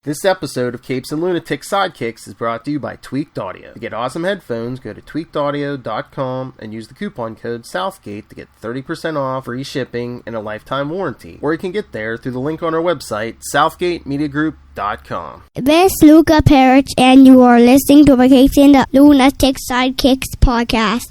This episode of Capes and Lunatic Sidekicks is brought to you by Tweaked Audio. To get awesome headphones, go to tweakedaudio.com and use the coupon code Southgate to get 30% off, free shipping, and a lifetime warranty. Or you can get there through the link on our website, southgatemediagroup.com. This is Luca Perich, and you are listening to the Capes and the Lunatic Sidekicks podcast.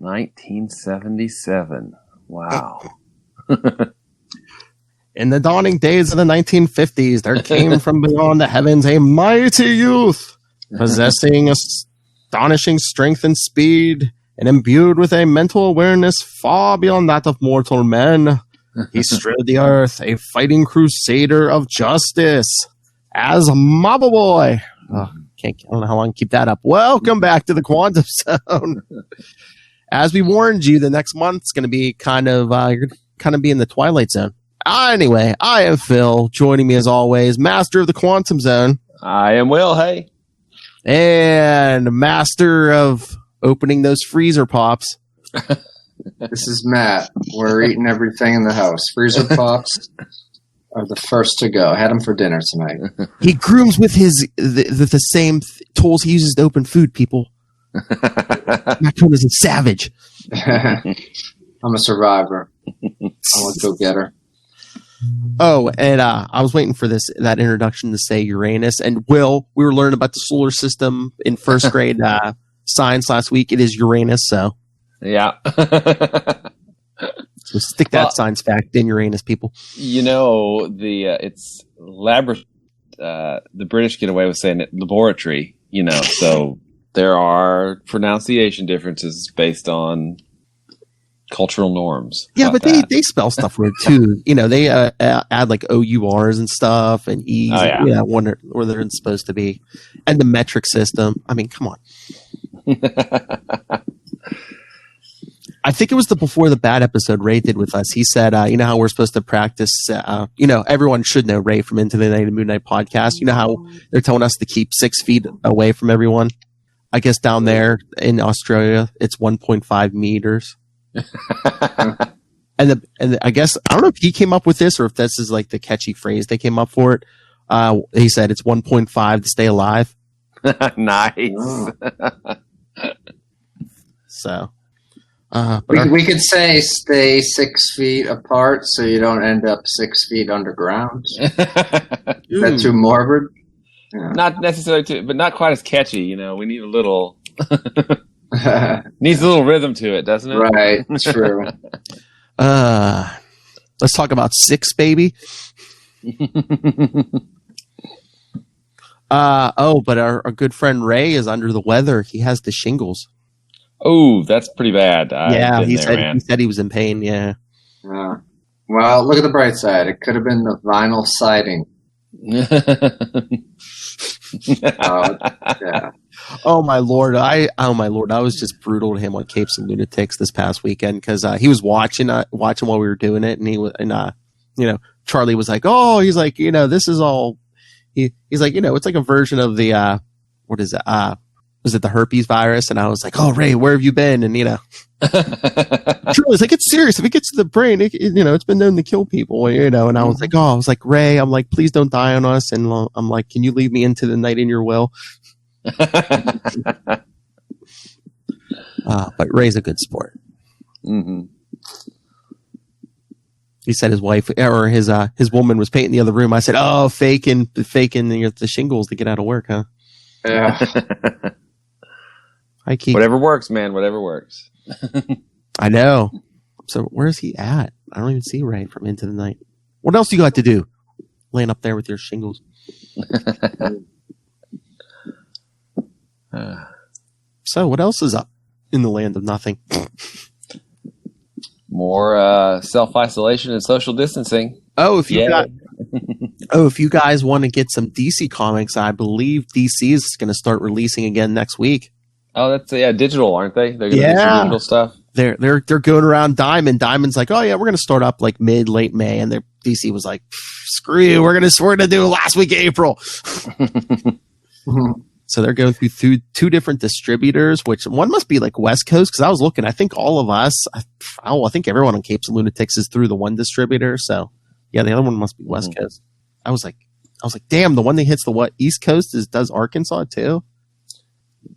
$1977. Wow. In the dawning days of the 1950s, there came from beyond the heavens a mighty youth, possessing astonishing strength and speed, and imbued with a mental awareness far beyond that of mortal men. He strode the earth, a fighting crusader of justice, as Mama Boy. I don't know how long to keep that up. Welcome back to the Quantum Zone. As we warned you, the next month's going to be you're going to be in the Twilight Zone. Anyway, I am Phil. Joining me as always, Master of the Quantum Zone. I am Will, hey. And Master of opening those freezer pops. This is Matt. We're eating everything in the house. Freezer pops are the first to go. I had them for dinner tonight. He grooms with the same tools he uses to open food, people. Matt Cohn is a savage. I'm a survivor. I want to go get her. Oh, and I was waiting for that introduction to say Uranus. And Will, we were learning about the solar system in first grade science last week. It is Uranus, so yeah. So stick that science fact in Uranus, people. You know, it's the British get away with saying it laboratory. You know, so there are pronunciation differences based on cultural norms. Yeah, but they spell stuff weird too. You know, they add like OURs and stuff and E's. Oh, yeah. Where they're supposed to be. And the metric system. I mean, come on. I think it was the Before the Bad episode Ray did with us. He said, you know how we're supposed to practice, everyone should know Ray from Into the Night and Moon Night podcast. You know how they're telling us to keep 6 feet away from everyone? I guess down there in Australia, it's 1.5 meters. and I guess, I don't know if he came up with this or if this is like the catchy phrase they came up for it. He said it's 1.5 to stay alive. Nice. So. We could say stay 6 feet apart so you don't end up 6 feet underground. Is that too morbid? Yeah. Not necessarily, but not quite as catchy. You know, we need a little. Needs a little rhythm to it, doesn't it? Right, true. Let's talk about 6, baby. But our good friend Ray is under the weather. He has the shingles. Oh, that's pretty bad. He said he was in pain. Yeah. Well, look at the bright side. It could have been the vinyl siding. Yeah. Oh my lord! I was just brutal to him on Capes and Lunatics this past weekend because he was watching while we were doing it, and Charlie was like, "Oh, he's like, this is all." He's like, it's like a version of the what is it? Was it the herpes virus? And I was like, "Oh, Ray, where have you been?" And Charlie's like, "It's serious. If it gets to the brain, it's been known to kill people." And I was like, "Ray, I'm like, please don't die on us." And I'm like, "Can you leave me into the night in your will?" But Ray's a good sport. Mm-hmm. He said his wife or his woman was painting the other room. I said, "Oh, faking the shingles to get out of work, huh?" Yeah. I keep Whatever works, man. Whatever works. I know. So where's he at? I don't even see Ray from Into the Night. What else do you got to do? Laying up there with your shingles. So what else is up in the land of nothing? More self-isolation and social distancing. If you guys want to get some DC comics, I believe DC is going to start releasing again next week. Oh, that's digital, aren't they? They're going to do some digital stuff. They're going around Diamond. Diamond's like, oh yeah, we're going to start up like late May, and DC was like, screw you, we're gonna do last week of April. So they're going through two different distributors, which one must be like West Coast, because I was looking. I think all of us, I think everyone on Capes and Lunatics is through the one distributor. So yeah, the other one must be West Coast. I was like, damn, the one that hits the East Coast does Arkansas too.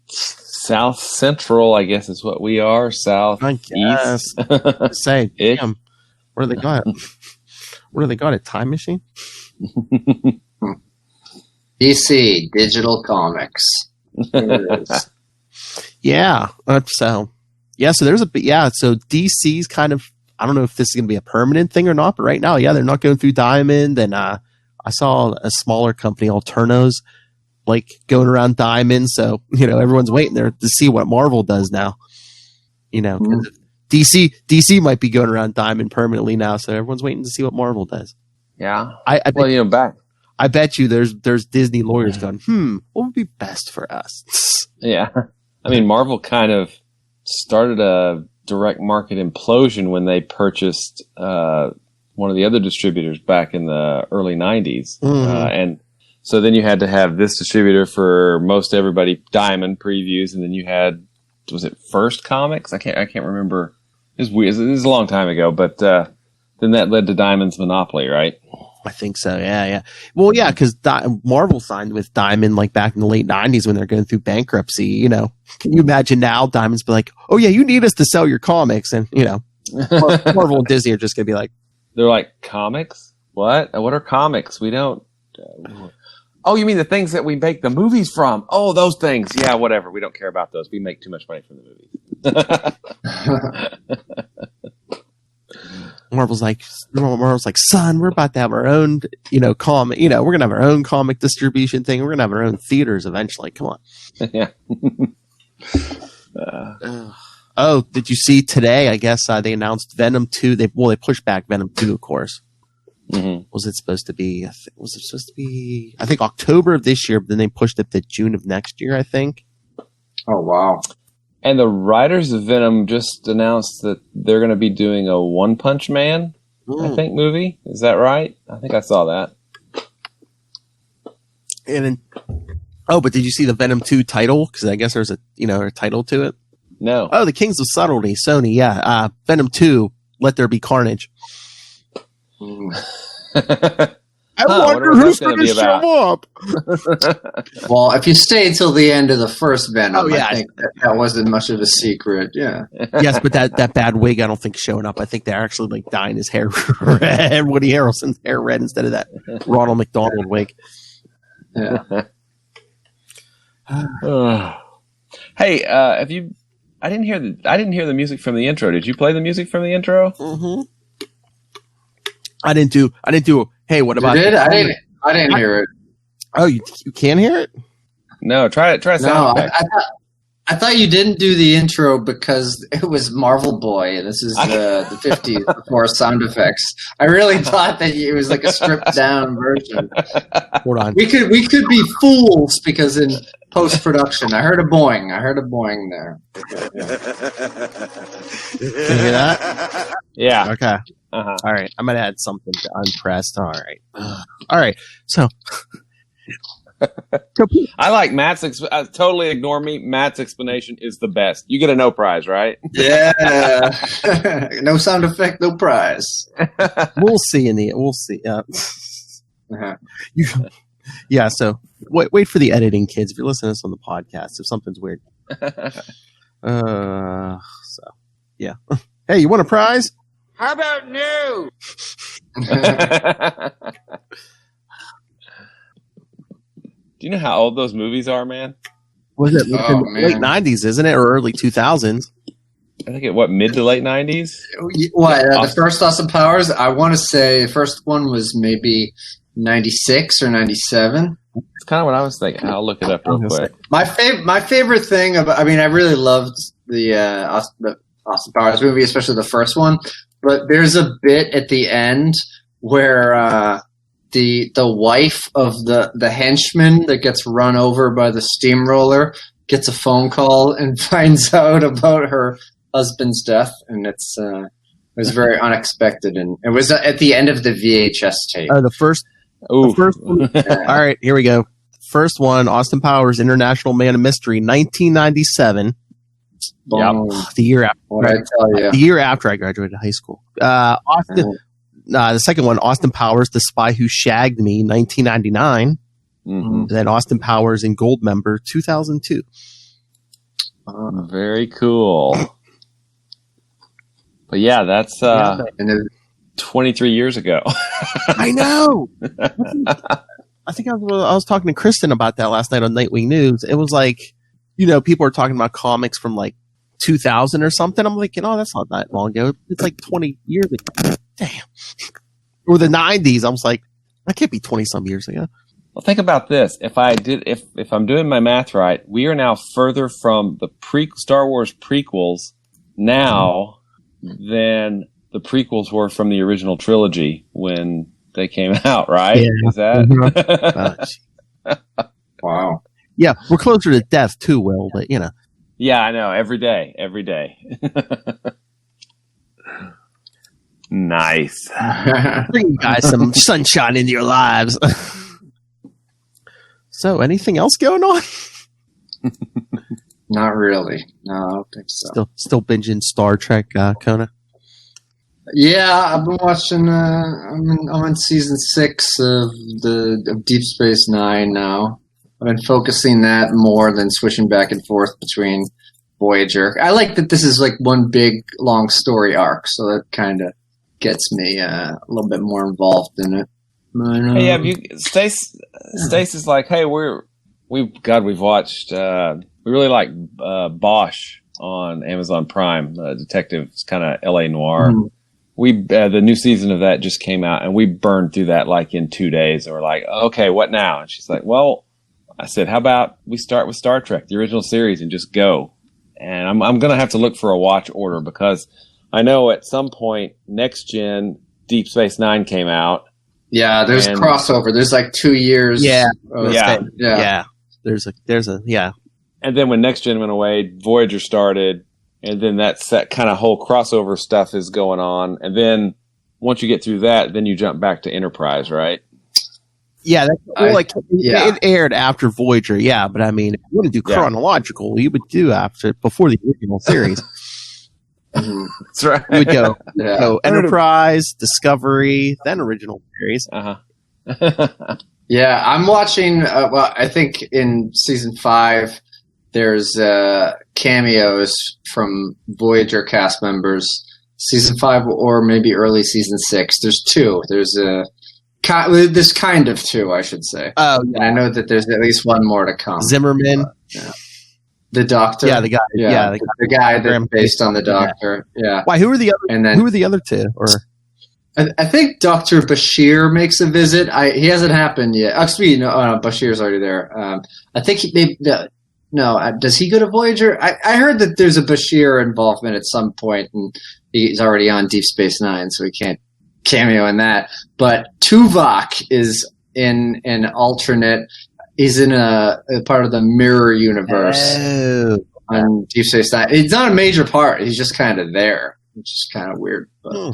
South Central, I guess, is what we are. South East. Say, damn, where do they got it? Where do they got it? Time Machine? DC Digital Comics. Yeah. So there's so DC's kind of, I don't know if this is going to be a permanent thing or not, but right now, they're not going through Diamond. And I saw a smaller company, Alternos, like going around Diamond. So, everyone's waiting there to see what Marvel does now. DC might be going around Diamond permanently now. So everyone's waiting to see what Marvel does. Yeah. I bet you there's Disney lawyers going, what would be best for us? Yeah. I mean, Marvel kind of started a direct market implosion when they purchased one of the other distributors back in the early 90s. And so then you had to have this distributor for most everybody, Diamond previews, and then you had, was it First Comics? I can't remember. It was weird. It was a long time ago, but then that led to Diamond's monopoly, right? I think so. Yeah. Well, yeah, because Marvel signed with Diamond like back in the late 90s when they're going through bankruptcy. Can you imagine now? Diamond's be like, "Oh yeah, you need us to sell your comics," and Marvel and Disney are just going to be like, they're like, "Comics? What? What are comics? We don't." Oh, you mean the things that we make the movies from? Oh, those things. Yeah, whatever. We don't care about those. We make too much money from the movies. Marvel's like, son, we're about to have our own, comic. We're gonna have our own comic distribution thing. We're gonna have our own theaters eventually. Come on. Yeah. Did you see today? I guess they announced Venom 2. They pushed back Venom 2, of course. Mm-hmm. Was it supposed to be? I think October of this year, but then they pushed it to June of next year. I think. Oh wow. And the writers of Venom just announced that they're going to be doing a One Punch Man, I think, movie. Is that right? I think I saw that. And then, but did you see the Venom 2 title? Because I guess there's a title to it. No. Oh, the Kings of Subtlety, Sony. Yeah, Venom 2. Let There Be Carnage. I wonder who's going to show up. Well, if you stay until the end of the first Venom, I think that wasn't much of a secret. Yeah. Yes, but that bad wig, I don't think showing up. I think they're actually like dyeing his hair red, Woody Harrelson's hair red instead of that Ronald McDonald wig. Yeah. Hey, have you? I didn't hear the music from the intro. Did you play the music from the intro? Mm-hmm. I didn't do. Hey, what about? You did? I didn't hear it. Oh, you can't hear it? No, try it. Try sound effect. I thought you didn't do the intro because it was Marvel Boy, and this is the 50s before sound effects. I really thought that it was like a stripped down version. Hold on. We could be fools because in post production, I heard a boing. There. Can you hear that? Yeah. Okay. Uh-huh. All right. I'm gonna add something to unpressed. All right. All right. So. I like Matt's. Totally ignore me. Matt's explanation is the best. You get a no prize, right? Yeah. No sound effect, no prize. We'll see We'll see. Uh-huh. Yeah. So wait for the editing, kids. If you're listening to this on the podcast, if something's weird. So yeah. Hey, you want a prize? How about no? Do you know how old those movies are, man? Was it late 90s, isn't it? Or early 2000s? I think mid to late 90s? What, the first Austin Powers? I want to say the first one was maybe 96 or 97. That's kind of what I was thinking. I'll look it up real quick. My favorite thing about, I really loved the Austin Powers movie, especially the first one. But there's a bit at the end where the wife of the henchman that gets run over by the steamroller gets a phone call and finds out about her husband's death, and it was very unexpected, and it was at the end of the VHS tape. The first one. All right, here we go. First one, Austin Powers, International Man of Mystery, 1997. Yep. The year after. What I tell you? The year after I graduated high school. The second one, Austin Powers, The Spy Who Shagged Me, 1999. And then Austin Powers and Goldmember, 2002. Very cool. But yeah, that's 23 years ago. I know. I think I was talking to Kristen about that last night on Nightwing News. It was like, people are talking about comics from like 2000 or something. I'm like, that's not that long ago. It's like 20 years ago. Damn. Or the 90s. I was like, that can't be 20 some years ago. Well, think about this. If I'm doing my math right, we are now further from the Star Wars prequels now than the prequels were from the original trilogy when they came out, right? Yeah. Is that? Wow. Yeah, we're closer to death too, Will, but Yeah, I know. Every day. Nice. Bring you guys some sunshine into your lives. So, anything else going on? Not really. No, I don't think so. Still binging Star Trek, Kona? Yeah, I've been watching. I'm on season 6 of Deep Space Nine now. I've been focusing that more than switching back and forth between Voyager. I like that this is like one big long story arc, so that kind of gets me a little bit more involved in it. Hey, Stace is like, hey, we've watched. We really like Bosch on Amazon Prime. Detective, it's kind of LA noir. Mm-hmm. The new season of that just came out, and we burned through that like in 2 days. And we're like, okay, what now? And she's like, well, I said, how about we start with Star Trek, the original series, and just go. And I'm going to have to look for a watch order because I know at some point next gen Deep Space Nine came out. Yeah, there's crossover. There's like 2 years. Yeah. There's yeah. And then when Next Gen went away, Voyager started, and then that kind of whole crossover stuff is going on. And then once you get through that, then you jump back to Enterprise, right? Yeah, it aired after Voyager. Yeah, but I mean, if you want to do chronological, you would do before the original series. That's right. You would go Enterprise, Discovery, then original series. Yeah, I'm watching. I think in season 5, there's cameos from Voyager cast members. Season 5 or maybe early season 6. There's 2. There's this kind of 2, I should say. Oh, yeah. And I know that there's at least one more to come. Zimmerman. The Doctor. Yeah, the guy. The guy that's based on the Doctor. Yeah. Why? Who are the other? And then, who are the other 2? Or I think Dr. Bashir makes a visit. He hasn't happened yet. Actually, no, Bashir's already there. I think does he go to Voyager? I heard that there's a Bashir involvement at some point, and he's already on Deep Space Nine, so he can't cameo in that. But Tuvok is in an alternate. He's in a part of the mirror universe on Deep Space Nine. It's not a major part. He's just kind of there, which is kind of weird. But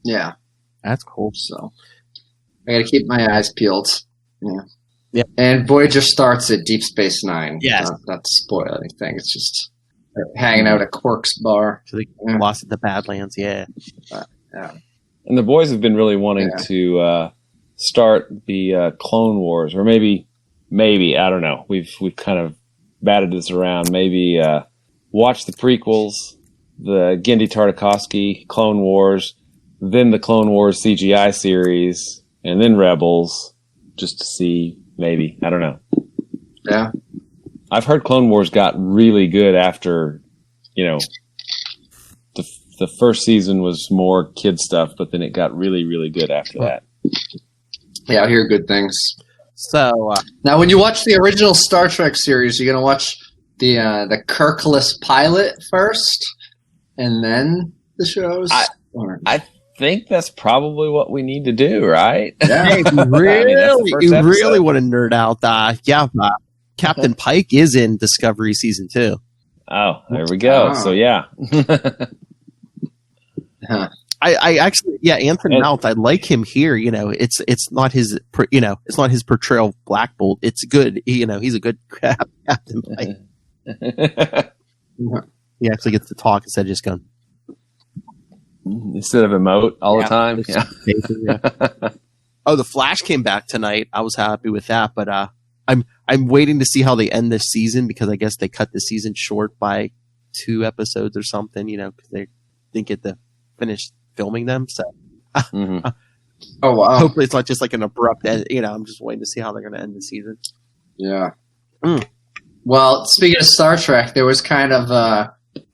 yeah, that's cool. So I got to keep my eyes peeled. Yeah. Yeah. And Voyager starts at Deep Space Nine. Yes. Not to spoil anything. It's just hanging out at Quark's bar. So they lost at the Badlands. Yeah. Yeah. And the boys have been really wanting to start the Clone Wars, or maybe I don't know. We've kind of batted this around. Maybe watch the prequels, the Genndy Tartakovsky Clone Wars, then the Clone Wars CGI series, and then Rebels, just to see, maybe. I don't know. Yeah. I've heard Clone Wars got really good after, the first season was more kid stuff, but then it got really, really good after that. Yeah, I hear good things. So now, when you watch the original Star Trek series, you're gonna watch the Kirkless pilot first, and then the shows. I think that's probably what we need to do, right? Yeah. hey, you really want to nerd out. Captain Pike is in Discovery season 2. Oh, there we go. So yeah. Huh. I actually, Anthony Mount, I like him here. It's not his, it's not his portrayal of Black Bolt. It's good. He's a good Captain Pike. He actually gets to talk instead of just going. Instead of emote all the time. Yeah. Oh, the Flash came back tonight. I was happy with that, but I'm waiting to see how they end this season, because I guess they cut the season short by 2 episodes or something. Because they didn't get to finish filming them. So, oh wow! Hopefully, it's not just like an abrupt end. I'm just waiting to see how they're going to end the season. Yeah. Well, speaking of Star Trek, there was kind of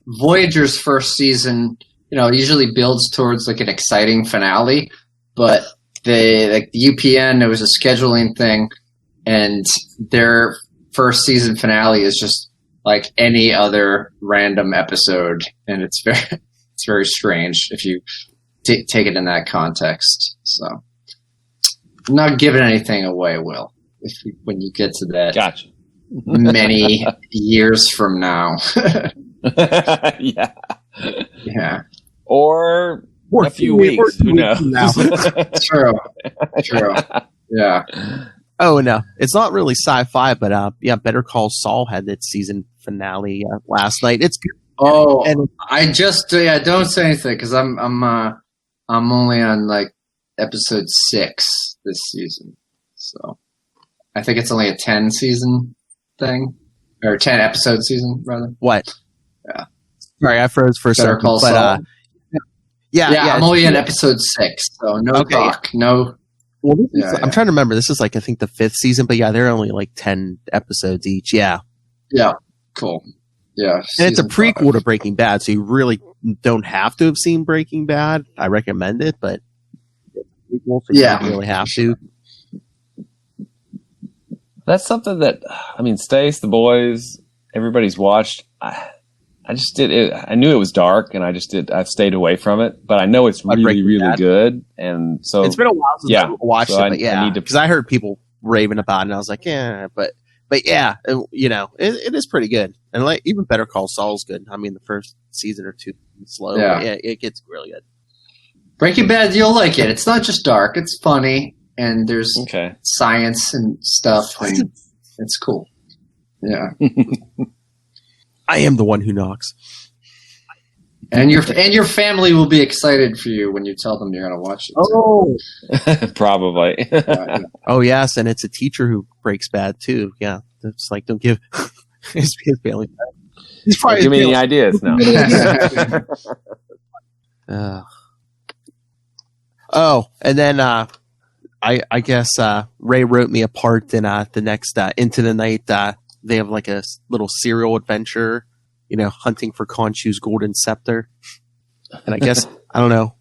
Voyager's first season. It usually builds towards like an exciting finale, but the UPN, it was a scheduling thing, and their first season finale is just like any other random episode, and it's very strange if you take it in that context. So, I'm not giving anything away, Will, when you get to that. Gotcha. Many years from now. Yeah. Yeah. Or a few weeks. Who knows? True. Yeah. Oh, no. It's not really sci-fi, but Better Call Saul had its season finale last night. It's good. Oh, and I just don't say anything, because I'm only on like episode 6 this season, so I think it's only a 10 season thing, or 10 episode season rather. What? Yeah. Sorry, I froze for a Better second. Call Saul. Yeah, I'm only in episode 6, so no talk, no. Well, I'm trying to remember. This is like, I think, the 5th season, but they're only like 10 episodes each. Yeah. Yeah. Cool. Yeah. And it's a prequel 5. to Breaking Bad, so you really don't have to have seen Breaking Bad. I recommend it, but you don't really have to. That's something that, Stace, the boys, everybody's watched. I just did it. I knew it was dark, and I've stayed away from it, but I know it's really, really good. And so it's been a while since I watched it, but because I heard people raving about it, and I was like, but yeah, it is pretty good. And like, even Better Call Saul's good. The first season or 2 is slow. Yeah. But it gets really good. Breaking Bad, you'll like it. It's not just dark; it's funny, and there's science and stuff, and it's cool. Yeah. I am the one who knocks. And your family will be excited for you when you tell them you're going to watch it. Oh, probably. Oh yes, and it's a teacher who breaks bad too. Yeah, it's like, don't give his family. He's probably give me any ideas now. And then I guess Ray wrote me a part in the next Into the Night. They have like a little serial adventure, hunting for Khonshu's golden scepter. And I guess, I don't know.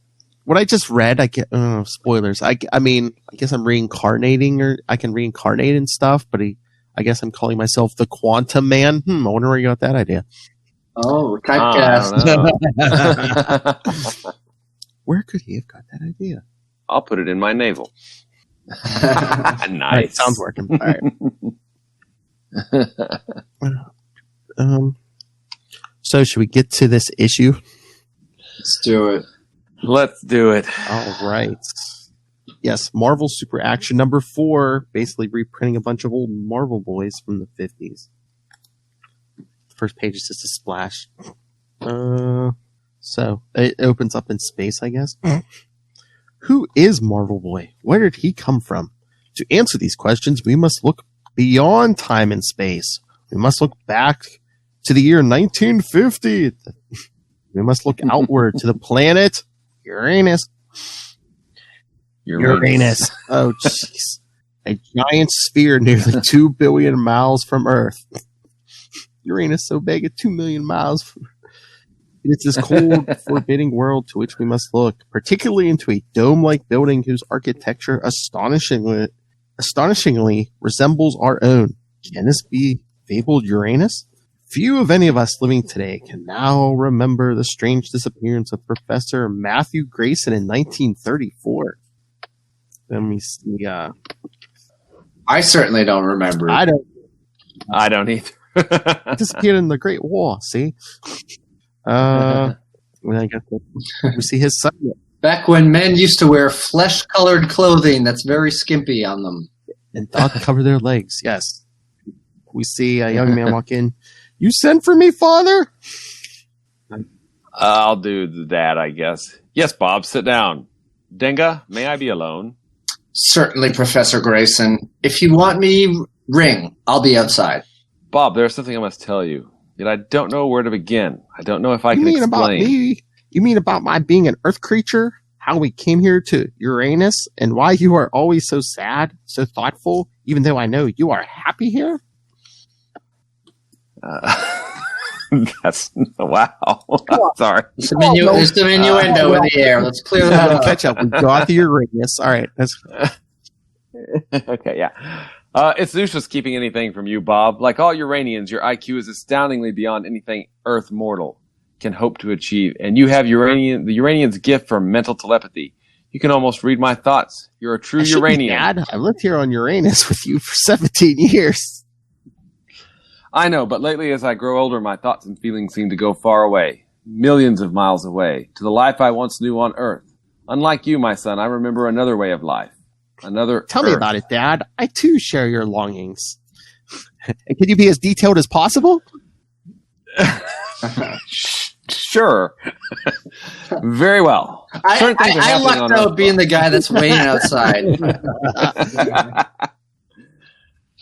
What I just read, I get spoilers. I guess I'm reincarnating, or I can reincarnate and stuff, but I guess I'm calling myself the Quantum Man. I wonder where you got that idea. Oh, typecast. Where could he have got that idea? I'll put it in my navel. Nice. Right, sounds working. All right. So should we get to this issue? Let's do it. Let's do it. All right. Yes, Marvel Super Action number 4, basically reprinting a bunch of old Marvel boys from the 50s. The first page is just a splash. So it opens up in space, I guess. Who is Marvel Boy? Where did he come from? To answer these questions, we must look beyond time and space. We must look back to the year 1950. We must look outward to the planet Uranus. Uranus. Oh, jeez. A giant sphere nearly 2 billion miles from Earth. Uranus so big at 2 million miles. It's this cold, forbidding world to which we must look, particularly into a dome-like building whose architecture astonishingly resembles our own. Can this be fabled Uranus? Few of any of us living today can now remember the strange disappearance of Professor Matthew Grayson in 1934. Let me see. I certainly don't remember. I don't either. Disappeared in the Great War. See, I guess we see his son. Back when men used to wear flesh-colored clothing that's very skimpy on them, and thought to cover their legs. Yes, we see a young man walk in. You sent for me, father? I'll do that, I guess. Yes, Bob, sit down. Denga, may I be alone? Certainly, Professor Grayson. If you want me, ring. I'll be outside. Bob, there's something I must tell you. Yet I don't know where to begin. I don't know if I can explain. About me? You mean about my being an Earth creature? How we came here to Uranus? And why you are always so sad, so thoughtful, even though I know you are happy here? That's wow. Sorry. There's some innuendo in the air. Let's clear that up. Catch up. We got the Uranus. All right. Okay, yeah. It's useless keeping anything from you, Bob. Like all Uranians, your IQ is astoundingly beyond anything Earth mortal can hope to achieve. And you have the Uranian's gift for mental telepathy. You can almost read my thoughts. You're a true Uranian. Dad, I've lived here on Uranus with you for 17 years. I know, but lately as I grow older, my thoughts and feelings seem to go far away, millions of miles away, to the life I once knew on Earth. Unlike you, my son, I remember another way of life. Tell me about it, Dad. I too share your longings. And can you be as detailed as possible? Sure. Very well. I lucked out being the guy that's waiting outside.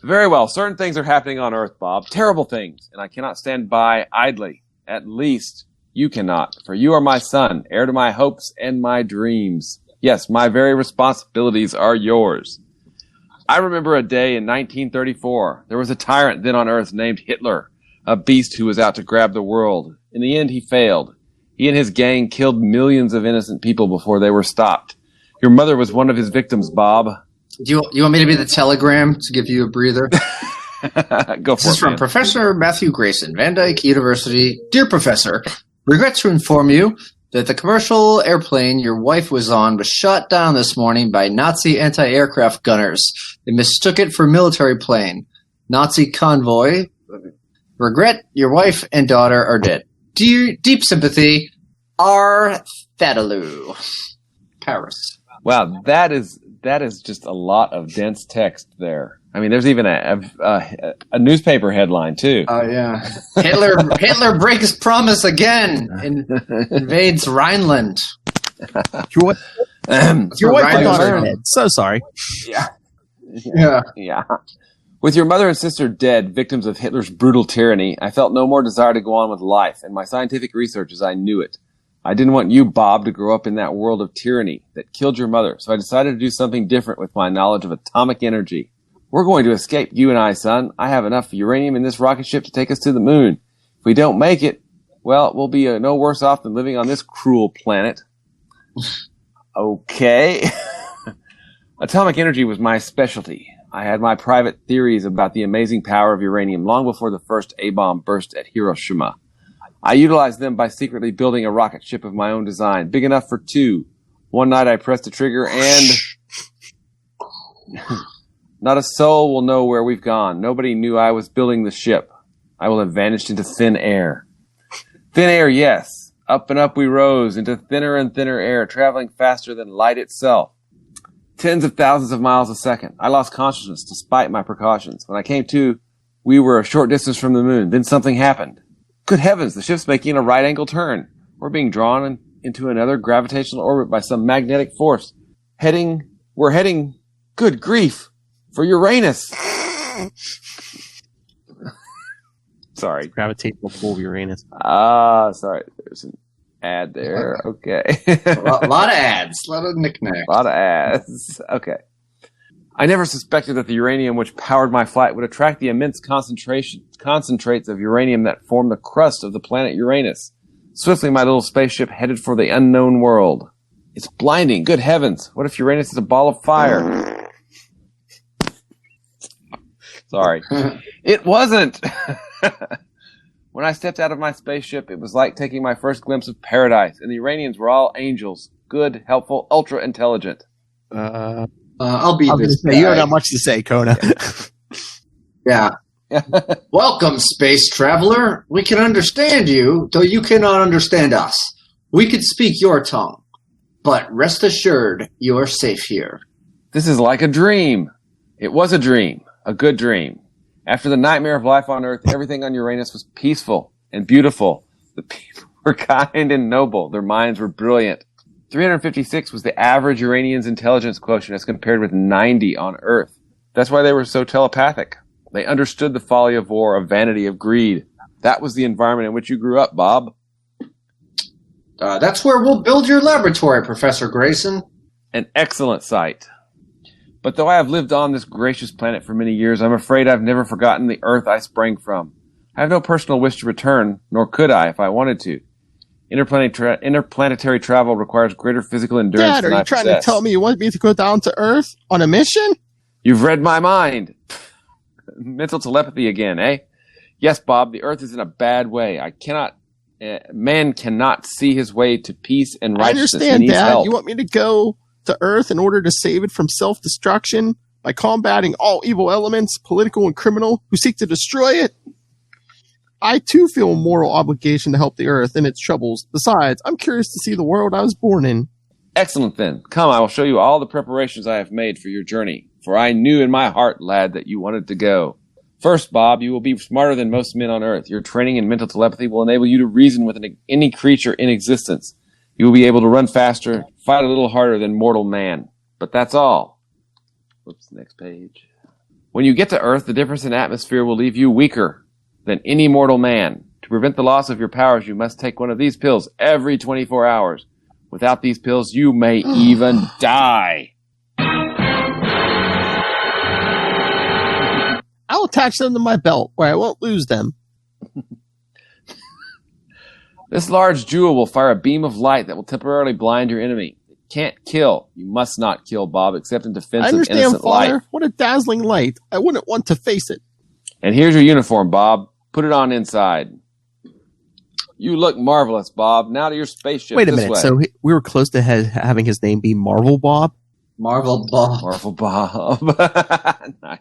Very well. Certain things are happening on Earth, Bob. Terrible things. And I cannot stand by idly. At least you cannot. For you are my son, heir to my hopes and my dreams. Yes, my very responsibilities are yours. I remember a day in 1934. There was a tyrant then on Earth named Hitler, a beast who was out to grab the world. In the end, he failed. He and his gang killed millions of innocent people before they were stopped. Your mother was one of his victims, Bob. Do you want me to be the telegram to give you a breather? Go for it. This is from Professor Matthew Grayson, Van Dyke University. Dear Professor, regret to inform you that the commercial airplane your wife was on was shot down this morning by Nazi anti-aircraft gunners. They mistook it for a military plane. Nazi convoy. Regret your wife and daughter are dead. Deep sympathy, R. Thadaloo. Paris. Wow, that is just a lot of dense text there. I mean, there's even a newspaper headline too. Oh yeah, Hitler breaks promise again and invades Rhineland. Your wife and daughter are dead. So sorry. Yeah. With your mother and sister dead, victims of Hitler's brutal tyranny, I felt no more desire to go on with life and my scientific research as I knew it. I didn't want you, Bob, to grow up in that world of tyranny that killed your mother, so I decided to do something different with my knowledge of atomic energy. We're going to escape, you and I, son. I have enough uranium in this rocket ship to take us to the moon. If we don't make it, well, we'll be no worse off than living on this cruel planet. Okay. Atomic energy was my specialty. I had my private theories about the amazing power of uranium long before the first A-bomb burst at Hiroshima. I utilized them by secretly building a rocket ship of my own design, big enough for two. One night I pressed the trigger and... Not a soul will know where we've gone. Nobody knew I was building the ship. I will have vanished into thin air. Thin air, yes. Up and up we rose into thinner and thinner air, traveling faster than light itself. Tens of thousands of miles a second. I lost consciousness despite my precautions. When I came to, we were a short distance from the moon. Then something happened. Good heavens, the ship's making a right-angle turn. We're being drawn into another gravitational orbit by some magnetic force. We're heading, good grief, for Uranus. Sorry. Gravitational pull of Uranus. Sorry. There's Ad there. Okay. A lot of ads. A lot of knickknacks. A lot of ads. Okay. I never suspected that the uranium which powered my flight would attract the immense concentrates of uranium that form the crust of the planet Uranus. Swiftly, my little spaceship headed for the unknown world. It's blinding. Good heavens. What if Uranus is a ball of fire? Sorry. It wasn't. When I stepped out of my spaceship, it was like taking my first glimpse of paradise, and the Uranians were all angels. Good, helpful, ultra-intelligent. I'll be this guy. You don't have much to say, Kona. Yeah. Welcome, space traveler. We can understand you, though you cannot understand us. We could speak your tongue, but rest assured, you are safe here. This is like a dream. It was a dream, a good dream. After the nightmare of life on Earth, everything on Uranus was peaceful and beautiful. The people were kind and noble. Their minds were brilliant. 356 was the average Uranian's intelligence quotient as compared with 90 on Earth. That's why they were so telepathic. They understood the folly of war, of vanity, of greed. That was the environment in which you grew up, Bob. That's where we'll build your laboratory, Professor Grayson. An excellent site. But though I have lived on this gracious planet for many years, I'm afraid I've never forgotten the Earth I sprang from. I have no personal wish to return, nor could I if I wanted to. Interplanetary travel requires greater physical endurance Dad, than are I you trying possess. to tell me you want me to go down to Earth on a mission? You've read my mind. Mental telepathy again, eh? Yes, Bob, the Earth is in a bad way. Man cannot see his way to peace and I righteousness. understand, He needs Dad. help. You want me to go to Earth in order to save it from self-destruction by combating all evil elements, political and criminal, who seek to destroy it? I, too, feel a moral obligation to help the Earth in its troubles. Besides, I'm curious to see the world I was born in. Excellent, then. Come, I will show you all the preparations I have made for your journey. For I knew in my heart, lad, that you wanted to go. First, Bob, you will be smarter than most men on Earth. Your training in mental telepathy will enable you to reason with any creature in existence. You will be able to run faster, fight a little harder than mortal man. But that's all. Whoops, next page. When you get to Earth, the difference in atmosphere will leave you weaker than any mortal man. To prevent the loss of your powers, you must take one of these pills every 24 hours. Without these pills, you may even die. I'll attach them to my belt where I won't lose them. This large jewel will fire a beam of light that will temporarily blind your enemy. It can't kill. You must not kill, Bob, except in defense I of understand, innocent Father. life. What a dazzling light. I wouldn't want to face it. And here's your uniform, Bob. Put it on inside. You look marvelous, Bob. Now to your spaceship. Wait a this minute. way. So we were close to having his name be Marvel Bob? Marvel Bob. Marvel Bob. Nice.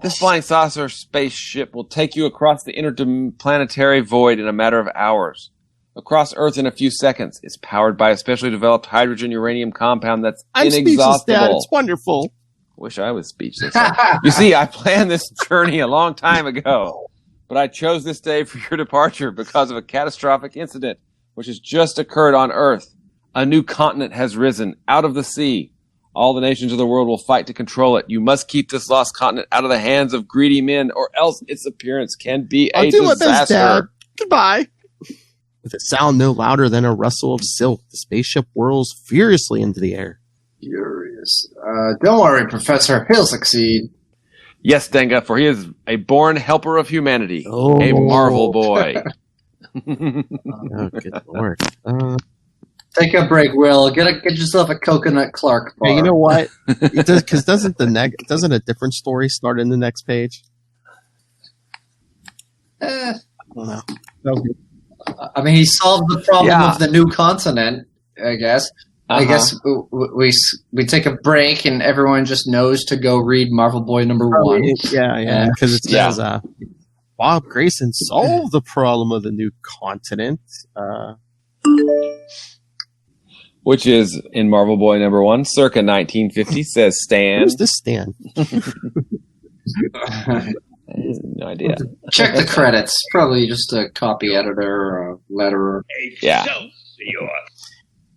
This flying saucer spaceship will take you across the interplanetary void in a matter of hours. Across Earth in a few seconds. It's powered by a specially developed hydrogen-uranium compound that's I'm speechless, inexhaustible. Dad. It's wonderful. Wish I was speechless. You see, I planned this journey a long time ago, but I chose this day for your departure because of a catastrophic incident which has just occurred on Earth. A new continent has risen out of the sea. All the nations of the world will fight to control it. You must keep this lost continent out of the hands of greedy men, or else its appearance can be I'll a do my best, Dad. disaster. Goodbye. With a sound no louder than a rustle of silk, the spaceship whirls furiously into the air. Furious. Don't worry, Professor. He'll succeed. Yes, Denga, for he is a born helper of humanity, Oh. a Marvel boy. Oh, good lord. Take a break, Will. Get yourself a coconut Clark bar. Hey, you know what? Because doesn't a different story start in the next page? Eh, I don't know. Okay. I mean, he solved the problem Yeah. of the new continent, I guess. I guess we take a break and everyone just knows to go read Marvel Boy #1. Yeah, because it Yeah. says Bob Grayson solved the problem of the new continent. Which is in Marvel Boy #1, circa 1950, says Stan. Who's this Stan? No idea. Check the credits. Probably just a copy editor or a letterer. Yeah.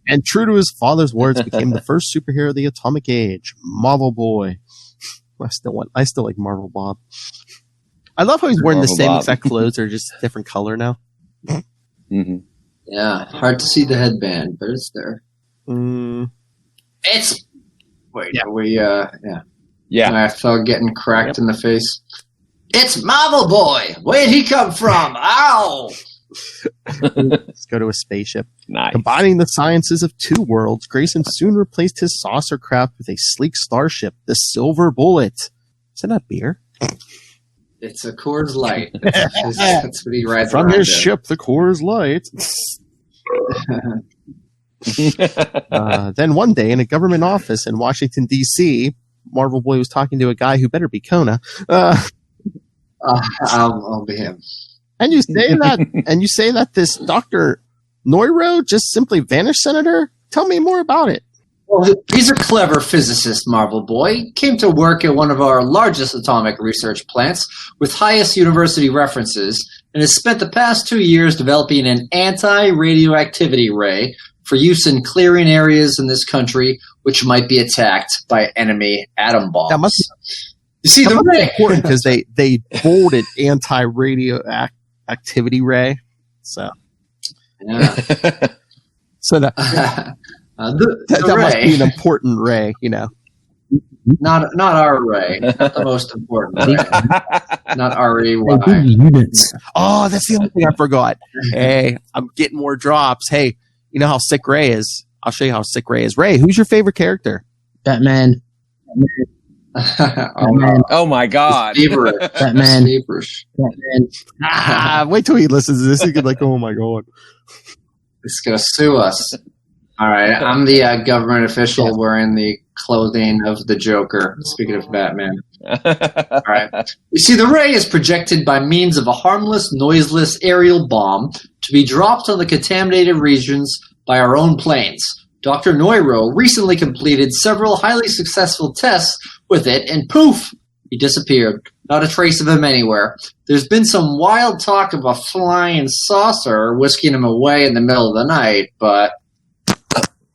And true to his father's words, became the first superhero of the atomic age, Marvel Boy. I still like Marvel Bob. I love how he's wearing the Marvel same Bob. exact clothes, they're just a different color now. Mm-hmm. Yeah, hard to see the headband, but it's there. It's wait, Yeah. are we yeah. Yeah. I felt getting cracked in the face. It's Marvel Boy. Where'd he come from? Ow! Let's go to a spaceship. Nice. Combining the sciences of two worlds, Grayson soon replaced his saucer craft with a sleek starship, the Silver Bullet. Is that not beer? It's a Coors Light. That's what he rides From around his in. ship, the Coors Light. Then one day in a government office in Washington, D.C., Marvel Boy was talking to a guy who better be Kona. I'll be him. And you say that this Dr. Noiro just simply vanished, Senator? Tell me more about it. Well, he's a clever physicist, Marvel Boy. Came to work at one of our largest atomic research plants with highest university references and has spent the past 2 years developing an anti-radioactivity ray for use in clearing areas in this country which might be attacked by enemy atom bombs. That must You see, the be ray. important because they bolded anti-radioactivity ray. So Yeah. so that The must ray. be an important ray, you know. Not our ray. Not the most important ray. Not R-E-Y. Units. Oh, that's the only thing I forgot. Hey, I'm getting more drops. Hey, you know how sick Ray is. I'll show you how sick Ray is. Ray, who's your favorite character? Batman. Oh my God. Feverish. Batman. Feverish. Batman. Wait till he listens to this. He could like, oh my god. It's going to sue us. All right. I'm the government official wearing the clothing of the Joker. Speaking of Batman. All right. You see, the ray is projected by means of a harmless, noiseless aerial bomb to be dropped on the contaminated regions by our own planes. Dr. Noiro recently completed several highly successful tests with it, and poof, he disappeared. Not a trace of him anywhere. There's been some wild talk of a flying saucer whisking him away in the middle of the night, but...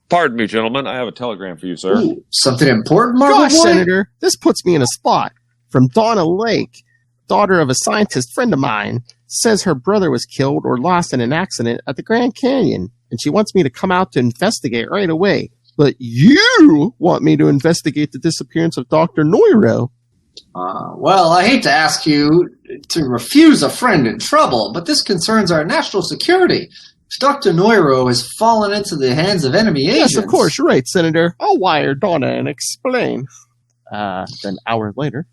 Pardon me, gentlemen. I have a telegram for you, sir. Ooh, something important, Marvel Gosh, Boy? Senator, this puts me in a spot. From Donna Lake, daughter of a scientist friend of mine, says her brother was killed or lost in an accident at the Grand Canyon, and she wants me to come out to investigate right away. But you want me to investigate the disappearance of Dr. Noiro. Well, I hate to ask you to refuse a friend in trouble, but this concerns our national security. If Dr. Noiro has fallen into the hands of enemy agents... Yes, of course, you're right, Senator. I'll wire Donna and explain. Then an hour later.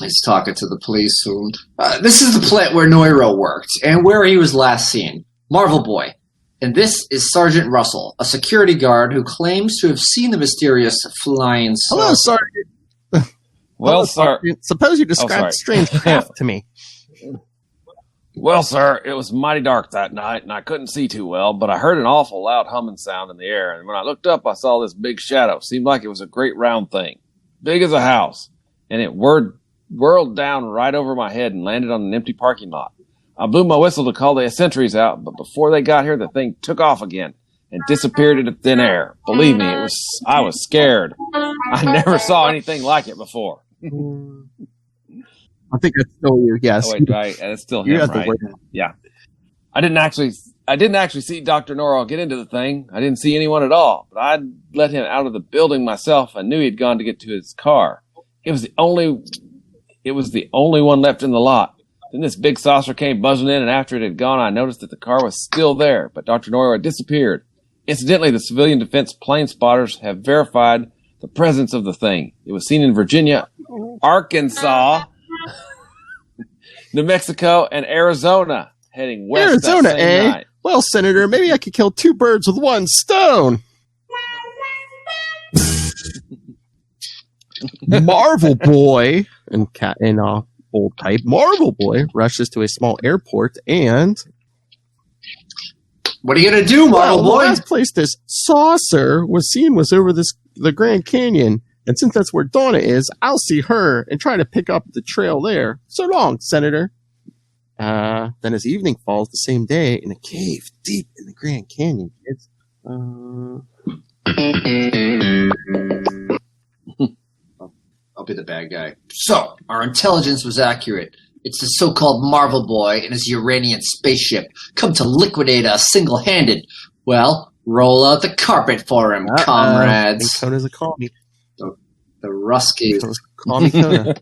He's talking to the police. This is the plant where Noiro worked and where he was last seen. Marvel Boy. And this is Sergeant Russell, a security guard who claims to have seen the mysterious flying saucer. Hello, Sergeant. Well, Hello, sir. Sergeant. Suppose you describe sorry. the strange craft to me. Well, sir, it was mighty dark that night, and I couldn't see too well, but I heard an awful loud humming sound in the air, and when I looked up, I saw this big shadow. Seemed like it was a great round thing, big as a house, and it whirled down right over my head and landed on an empty parking lot. I blew my whistle to call the sentries out, but before they got here, the thing took off again and disappeared into thin air. Believe me, I was scared. I never saw anything like it before. I think that's still you, yes. Oh, wait, right. It's still You him, have the right? word. Yeah. I didn't actually see Dr. Norrell get into the thing. I didn't see anyone at all, but I'd let him out of the building myself. I knew he'd gone to get to his car. It was the only one left in the lot. Then this big saucer came buzzing in, and after it had gone, I noticed that the car was still there, but Dr. Norrell had disappeared. Incidentally, the civilian defense plane spotters have verified the presence of the thing. It was seen in Virginia, Arkansas, New Mexico, and Arizona, heading west Arizona, that same eh? night. Well, Senator, maybe I could kill two birds with one stone. Marvel Boy, in bold type, Marvel Boy rushes to a small airport and... What are you going to do, Marvel Well, Boy? the last place this saucer was seen was over the Grand Canyon. And since that's where Donna is, I'll see her and try to pick up the trail there. So long, Senator. Then as evening falls the same day in a cave deep in the Grand Canyon, kids. I'll be the bad guy. So, our intelligence was accurate. It's the so-called Marvel Boy and his Uranian spaceship come to liquidate us single-handed. Well, roll out the carpet for him, comrades. I think Kona's a call me. The Ruskies. Call me Kona.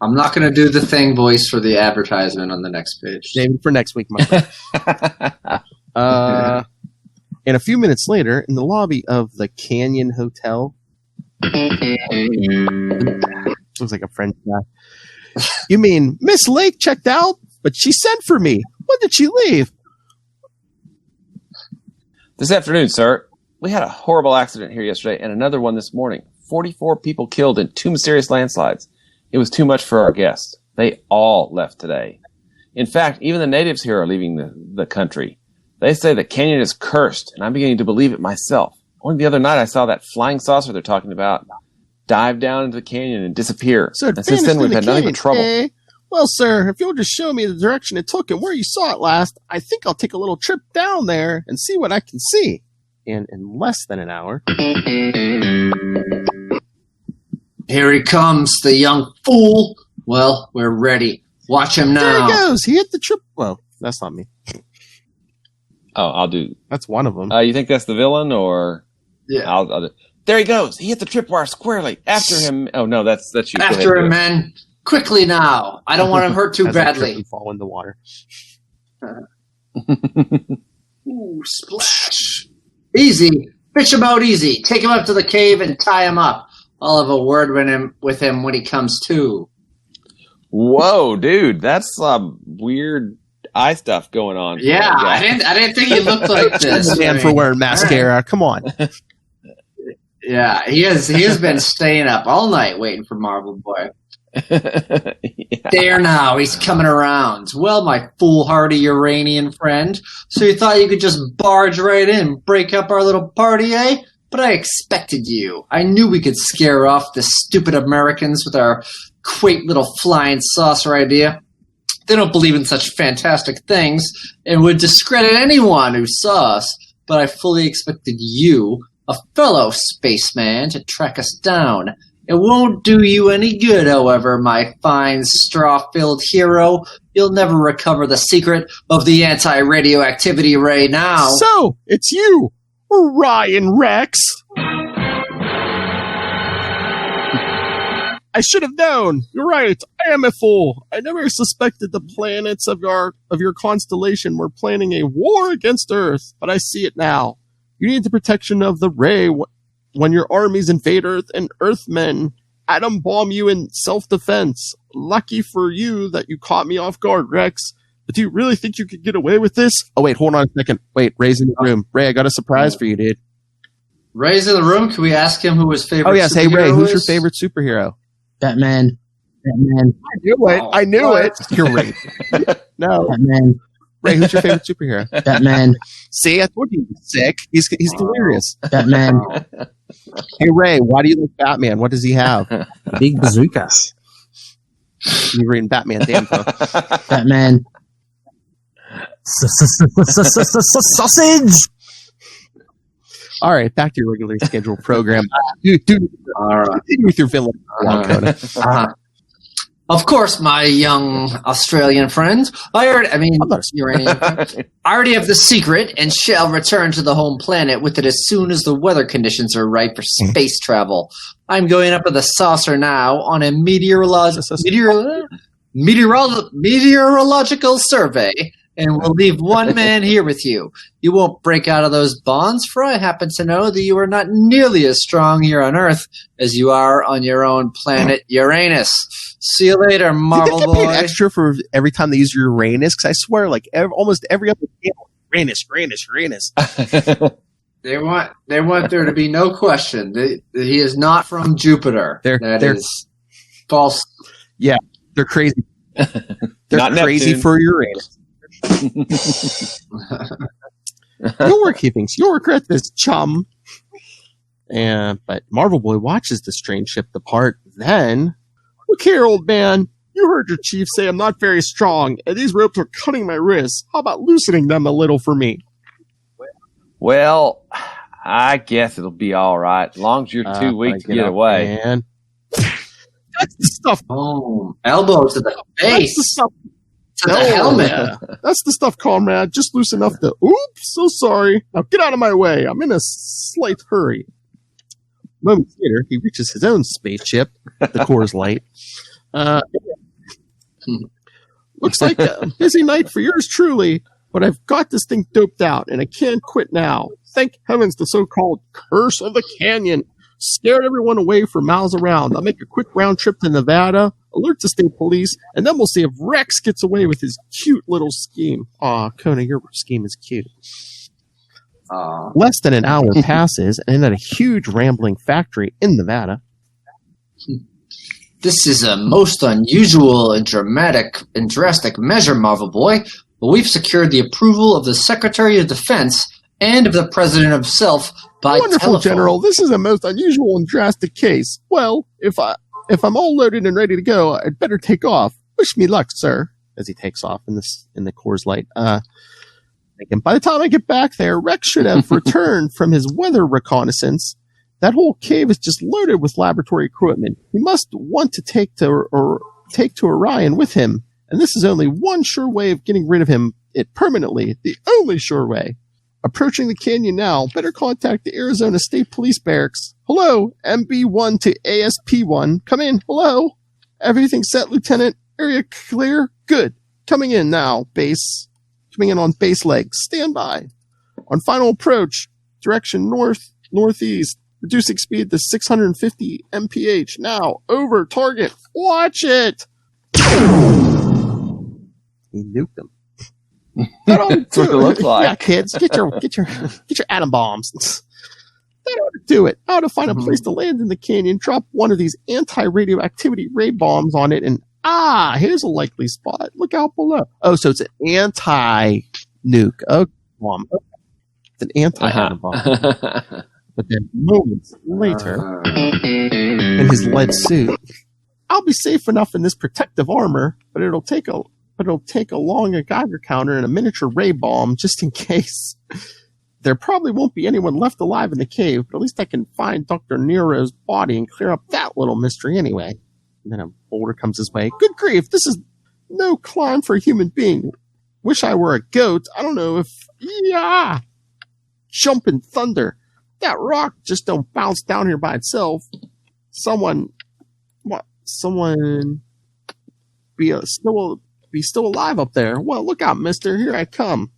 I'm not going to do the thing voice for the advertisement on the next page. Save for next week, Mike. And a few minutes later, in the lobby of the Canyon Hotel, looks like a French guy. You mean Miss Lake checked out, but she sent for me. When did she leave? This afternoon, sir. We had a horrible accident here yesterday and another one this morning. 44 people killed in 2 mysterious landslides. It was too much for our guests. They all left today. In fact, even the natives here are leaving the country. They say the canyon is cursed, and I'm beginning to believe it myself. Only the other night I saw that flying saucer they're talking about dive down into the canyon and disappear. So and since then we've had nothing but trouble. Eh? Well, sir, if you'll just show me the direction it took and where you saw it last, I think I'll take a little trip down there and see what I can see. And in less than an hour. Here he comes, the young fool. Well, we're ready. Watch him now. There he goes. He hit the trip. Well, that's not me. Oh, I'll do. That's one of them. You think that's the villain, or? Yeah. I'll do. There he goes. He hit the tripwire squarely. After him. Oh, no, that's you. After him, man. Quickly now. I don't want him hurt too As I trip badly. and fall in the water. Ooh, splash. Easy. Fish him out easy. Take him up to the cave and tie him up. I'll have a word with him when he comes to. Whoa, dude. That's weird eye stuff going on. Yeah, I didn't think he looked like this. Man for wearing mascara. Right. Come on. Yeah, he has been staying up all night waiting for Marvel Boy. Yeah. There now, he's coming around. Well, my foolhardy Uranian friend, so you thought you could just barge right in, break up our little party, eh? But I expected you. I knew we could scare off the stupid Americans with our quaint little flying saucer idea. They don't believe in such fantastic things and would discredit anyone who saw us. But I fully expected you, a fellow spaceman, to track us down. It won't do you any good, however, my fine straw-filled hero. You'll never recover the secret of the anti-radioactivity ray now. So, it's you, Orion Rex. I should have known. You're right. I am a fool. I never suspected the planets of your constellation were planning a war against Earth, but I see it now. You need the protection of the ray when your armies invade Earth and Earthmen atom bomb you in self-defense. Lucky for you that you caught me off guard, Rex. But do you really think you could get away with this? Oh, wait, hold on a second. Wait, Ray's in the room. Ray, I got a surprise for you, dude. Ray's in the room. Can we ask him who his favorite superhero is? Oh, yes. Hey, Ray, who's your favorite superhero? Batman. I knew it. I knew it. You're right. No. Batman. Ray, who's your favorite superhero? Batman. See, I told you he's sick. He's delirious. Batman. Hey, Ray, why do you like Batman? What does he have? Big bazookas. You're reading Batman, damn. Batman. Sausage. All right, back to your regularly scheduled program. Dude, all right. Continue with your villain. Of course, my young Australian friend. Uranian friend. I already have the secret and shall return to the home planet with it as soon as the weather conditions are right for space travel. I'm going up to the saucer now on a meteorological survey, and we'll leave one man here with you. You won't break out of those bonds, for I happen to know that you are not nearly as strong here on Earth as you are on your own planet, Uranus. See you later, Marvel Boy. Paid extra for every time they use Uranus? Because I swear, almost every other channel, Uranus. They want there to be no question that he is not from Jupiter. They're false. Yeah, they're crazy. They're Not crazy Neptune. for Uranus. Your work, he thinks. Your work at this chum. But Marvel Boy watches the strange ship depart. Then, look here, old man. You heard your chief say I'm not very strong, and these ropes are cutting my wrists. How about loosening them a little for me? Well, I guess it'll be all right, as long as you're too weak to get away. Man. That's the stuff. Oh, elbow to the face. That's the stuff. To the helmet. That's the stuff, comrade. Just loose enough to. Oops, so sorry. Now get out of my way. I'm in a slight hurry. Moments later, he reaches his own spaceship, the Coors Light. Looks like a busy night for yours truly, but I've got this thing doped out, and I can't quit now. Thank heavens the so-called curse of the canyon scared everyone away for miles around. I'll make a quick round trip to Nevada, alert the state police, and then we'll see if Rex gets away with his cute little scheme. Aw, Kona, your scheme is cute. Less than an hour passes, and at a huge rambling factory in Nevada. This is a most unusual and drastic measure, Marvel Boy, but we've secured the approval of the Secretary of Defense and of the President himself by Wonderful, telephone. General. This is a most unusual and drastic case. Well, if I'm all loaded and ready to go, I'd better take off. Wish me luck, sir. As he takes off in the Coors Light. And by the time I get back there, Rex should have returned from his weather reconnaissance. That whole cave is just loaded with laboratory equipment. He must want to take to Orion with him, and this is only one sure way of getting rid of him permanently. The only sure way. Approaching the canyon now. Better contact the Arizona State Police Barracks. Hello, MB1 to ASP1. Come in. Hello. Everything set, Lieutenant. Area clear. Good. Coming in now. Base. Coming in on base legs. Stand by. On final approach. Direction northeast. Reducing speed to 650 mph. Now, over target. Watch it. He nuked him. That's what it looks like. Yeah, kids, get your atom bombs. That ought to do it. I ought to find a place to land in the canyon, drop one of these anti-radioactivity ray bombs on it, and here's a likely spot. Look out below. Oh, so it's an anti-nuke. Oh, bomb. It's an anti-atom bomb. But then moments later, in his lead suit, I'll be safe enough in this protective armor, but it'll take a long Geiger counter and a miniature ray bomb just in case. There probably won't be anyone left alive in the cave, but at least I can find Dr. Nero's body and clear up that little mystery anyway. And then a boulder comes his way. Good grief, this is no climb for a human being. Wish I were a goat. I don't know if... Yeah! Jumping thunder. That rock just don't bounce down here by itself. Someone be still alive up there. Well, look out, mister. Here I come.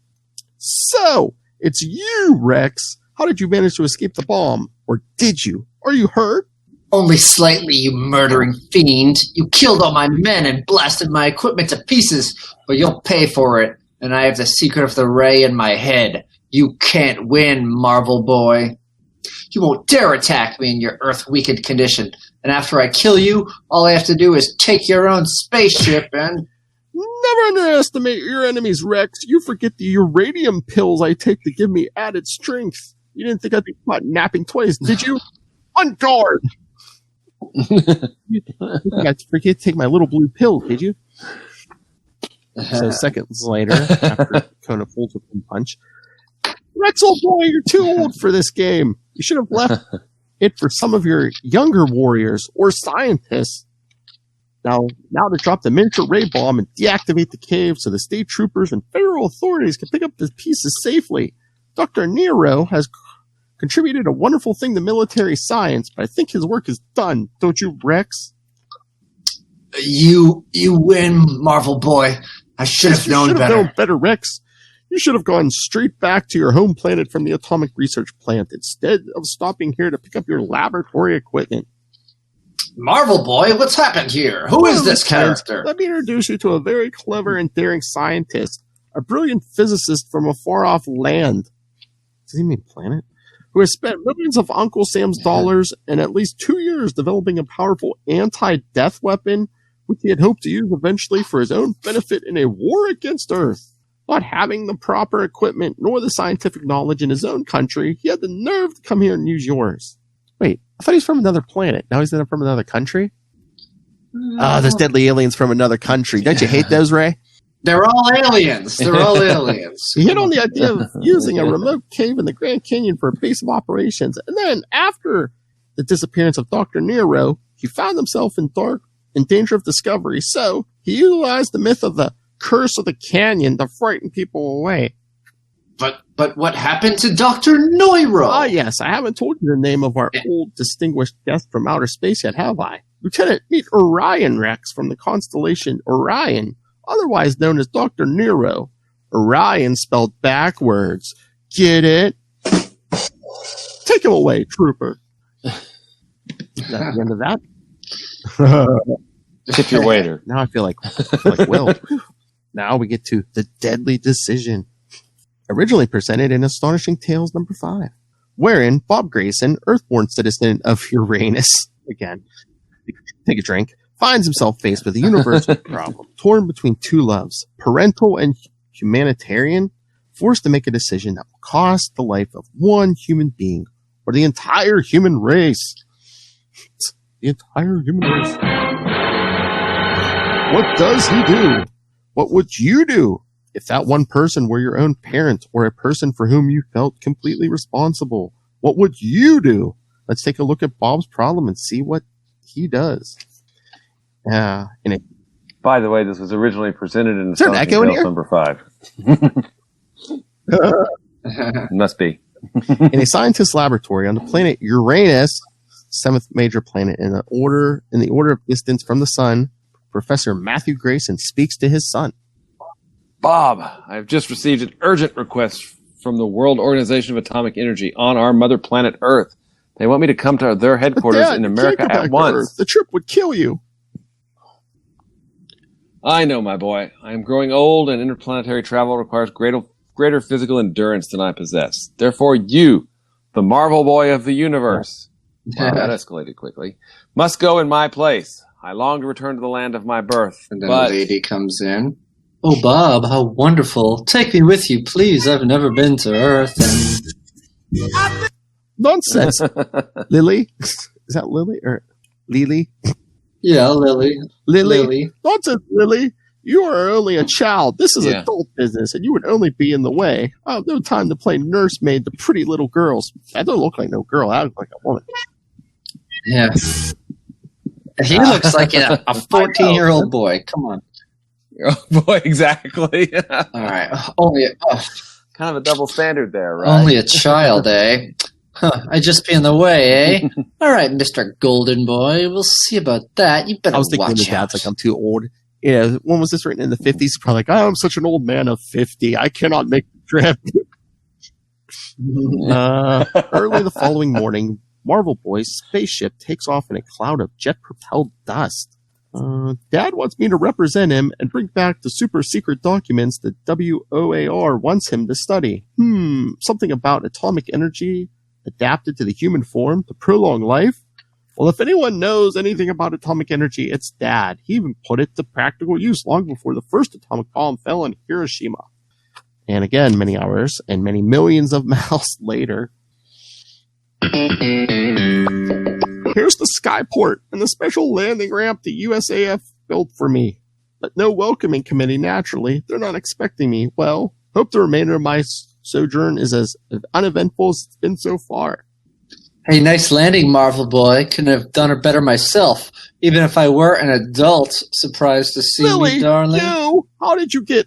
So, it's you, Rex. How did you manage to escape the bomb? Or did you? Are you hurt? Only slightly, you murdering fiend. You killed all my men and blasted my equipment to pieces, but you'll pay for it. And I have the secret of the ray in my head. You can't win, Marvel Boy. You won't dare attack me in your Earth-weakened condition. And after I kill you, all I have to do is take your own spaceship and... Never underestimate your enemies, Rex. You forget the uranium pills I take to give me added strength. You didn't think I'd be caught napping twice, did you? On guard! You think I'd forget to take my little blue pill, did you? So seconds later, after Kona folds with one punch, Rex, old boy, you're too old for this game. You should have left it for some of your younger warriors or scientists. Now to drop the miniature ray bomb and deactivate the cave so the state troopers and federal authorities can pick up the pieces safely. Dr. Nero has contributed a wonderful thing to military science, but I think his work is done. Don't you, Rex? You win, Marvel Boy. I should have known better. Rex. You should have gone straight back to your home planet from the atomic research plant instead of stopping here to pick up your laboratory equipment. Marvel Boy, what's happened here? Who is this character? Let me introduce you to a very clever and daring scientist, a brilliant physicist from a far-off land. Does he mean planet? Who has spent millions of Uncle Sam's dollars and at least 2 years developing a powerful anti-death weapon, which he had hoped to use eventually for his own benefit in a war against Earth. Not having the proper equipment nor the scientific knowledge in his own country, he had the nerve to come here and use yours. Wait, I thought he's from another planet. Now he's from another country? Those deadly aliens from another country. Don't you hate those, Ray? They're all aliens. He hit on the idea of using a remote cave in the Grand Canyon for a base of operations. And then, after the disappearance of Dr. Nero, he found himself in dark, in danger of discovery, so he utilized the myth of the curse of the canyon to frighten people away. But what happened to Dr. Noiro? Ah, yes, I haven't told you the name of our old distinguished guest from outer space yet, have I? Lieutenant, meet Orion Rex from the constellation Orion, otherwise known as Dr. Nero. Orion spelled backwards. Get it? Take him away, trooper. Is that the end of that? Tip your waiter. Now I feel like Will. Now we get to the deadly decision. Originally presented in Astonishing Tales number 5, wherein Bob Grayson, Earthborn citizen of Uranus, again, take a drink, finds himself faced with a universal problem, torn between two loves, parental and humanitarian, forced to make a decision that will cost the life of one human being or the entire human race. The entire human race. What does he do? What would you do if that one person were your own parent or a person for whom you felt completely responsible? What would you do? Let's take a look at Bob's problem and see what he does. By the way, this was originally presented in there an echo in here? number 5. Must be. In a scientist's laboratory on the planet Uranus, 7th major planet in the order of distance from the sun, Professor Matthew Grayson speaks to his son. Bob, I have just received an urgent request from the World Organization of Atomic Energy on our mother planet Earth. They want me to come to their headquarters in America at once. The trip would kill you. I know, my boy. I am growing old, and interplanetary travel requires greater physical endurance than I possess. Therefore, you, the Marvel Boy of the universe, wow, that escalated quickly, must go in my place. I long to return to the land of my birth. And then a lady comes in. Oh, Bob, how wonderful. Take me with you, please. I've never been to Earth. And Nonsense. Lily? Is that Lily or Lili? Yeah, Lily. Lily. Nonsense, Lily. You are only a child. This is adult business, and you would only be in the way. I have no time to play nursemaid to pretty little girls. I don't look like no girl. I look like a woman. Yeah. He looks like a 14-year-old boy. Come on. Oh, boy, exactly. All right. Kind of a double standard there, right? Only a child, eh? Huh, I just be in the way, eh? All right, Mr. Golden Boy. We'll see about that. You better I was thinking watch the dad's like, I'm too old. Yeah, when was this written in the 50s? Probably like, I'm such an old man of 50. I cannot make the trip. Early the following morning, Marvel Boy's spaceship takes off in a cloud of jet-propelled dust. Dad wants me to represent him and bring back the super secret documents that WOAR wants him to study. Something about atomic energy adapted to the human form to prolong life? Well, if anyone knows anything about atomic energy, it's Dad. He even put it to practical use long before the first atomic bomb fell on Hiroshima. And again, many hours and many millions of miles later, here's the skyport and the special landing ramp the USAF built for me. But no welcoming committee, naturally. They're not expecting me. Well, hope the remainder of my sojourn is as uneventful as it's been so far. Hey, nice landing, Marvel Boy. Couldn't have done it better myself. Even if I were an adult, surprised to see Lily, me, darling. You? How did you get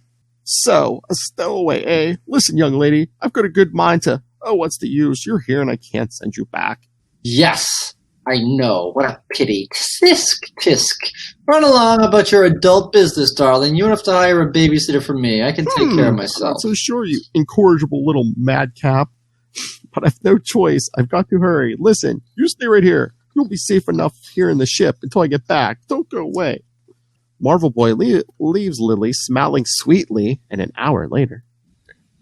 a stowaway, eh? Listen, young lady, I've got a good mind to... Oh, what's the use? You're here and I can't send you back. Yes, I know. What a pity. Tisk, tisk. Run along about your adult business, darling. You don't have to hire a babysitter for me. I can take care of myself. I'm not so sure, you incorrigible little madcap. But I've no choice. I've got to hurry. Listen, you stay right here. You'll be safe enough here in the ship until I get back. Don't go away. Marvel Boy leaves Lily smiling sweetly, and an hour later.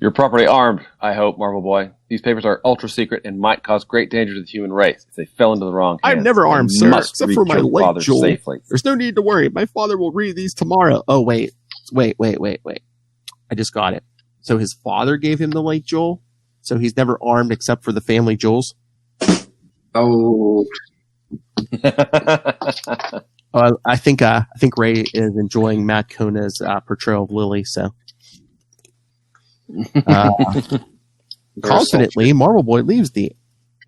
You're properly armed, I hope, Marvel Boy. These papers are ultra secret and might cause great danger to the human race if they fell into the wrong hands. I'm never armed, sir, except for my leg, Joel. Safely. There's no need to worry. My father will read these tomorrow. Oh, wait. I just got it. So his father gave him the light, Joel? So he's never armed except for the family jewels? Oh. I think Ray is enjoying Matt Kona's portrayal of Lily, so... Confidently, Marvel Boy leaves the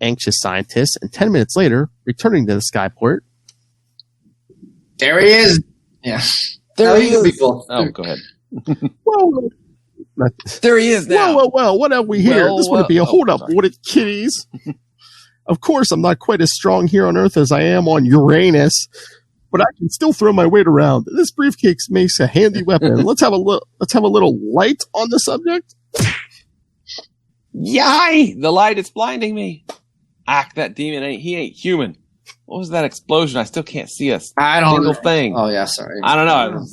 anxious scientist, and 10 minutes later, returning to the skyport. There he is. Yeah. There he is. People. Oh, go ahead. Whoa, There he is now. Well, what have we here? Well, This wouldn't be a hold-up, sorry. would it, kitties? Of course, I'm not quite as strong here on Earth as I am on Uranus, but I can still throw my weight around. This briefcase makes a handy weapon. Let's have a little light on the subject. Yay! The light is blinding me. That demon ain't human. What was that explosion? I still can't see a I don't single know. thing. Oh, yeah, sorry. I don't know.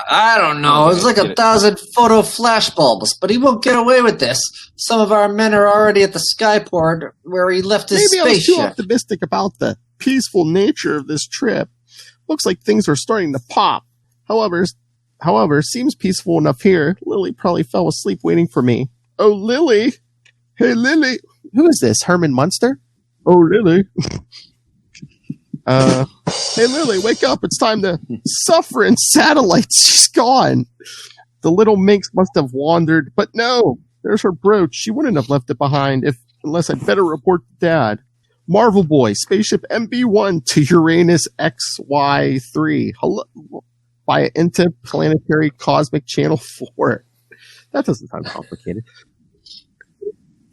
I don't know. It's like 1,000 photo flashbulbs, but he won't get away with this. Some of our men are already at the skyport where he left his Maybe I was too spaceship. optimistic about the peaceful nature of this trip. Looks like things are starting to pop. However, seems peaceful enough here. Lily probably fell asleep waiting for me. Oh, Lily. Hey, Lily. Who is this, Herman Munster? Oh, Lily. Hey, Lily, wake up. It's time to suffer in satellites. She's gone. The little minx must have wandered, but no, there's her brooch. She wouldn't have left it behind unless I'd better report to Dad. Marvel Boy, spaceship MB1 to Uranus XY3. Hello, via interplanetary cosmic channel 4. That doesn't sound complicated.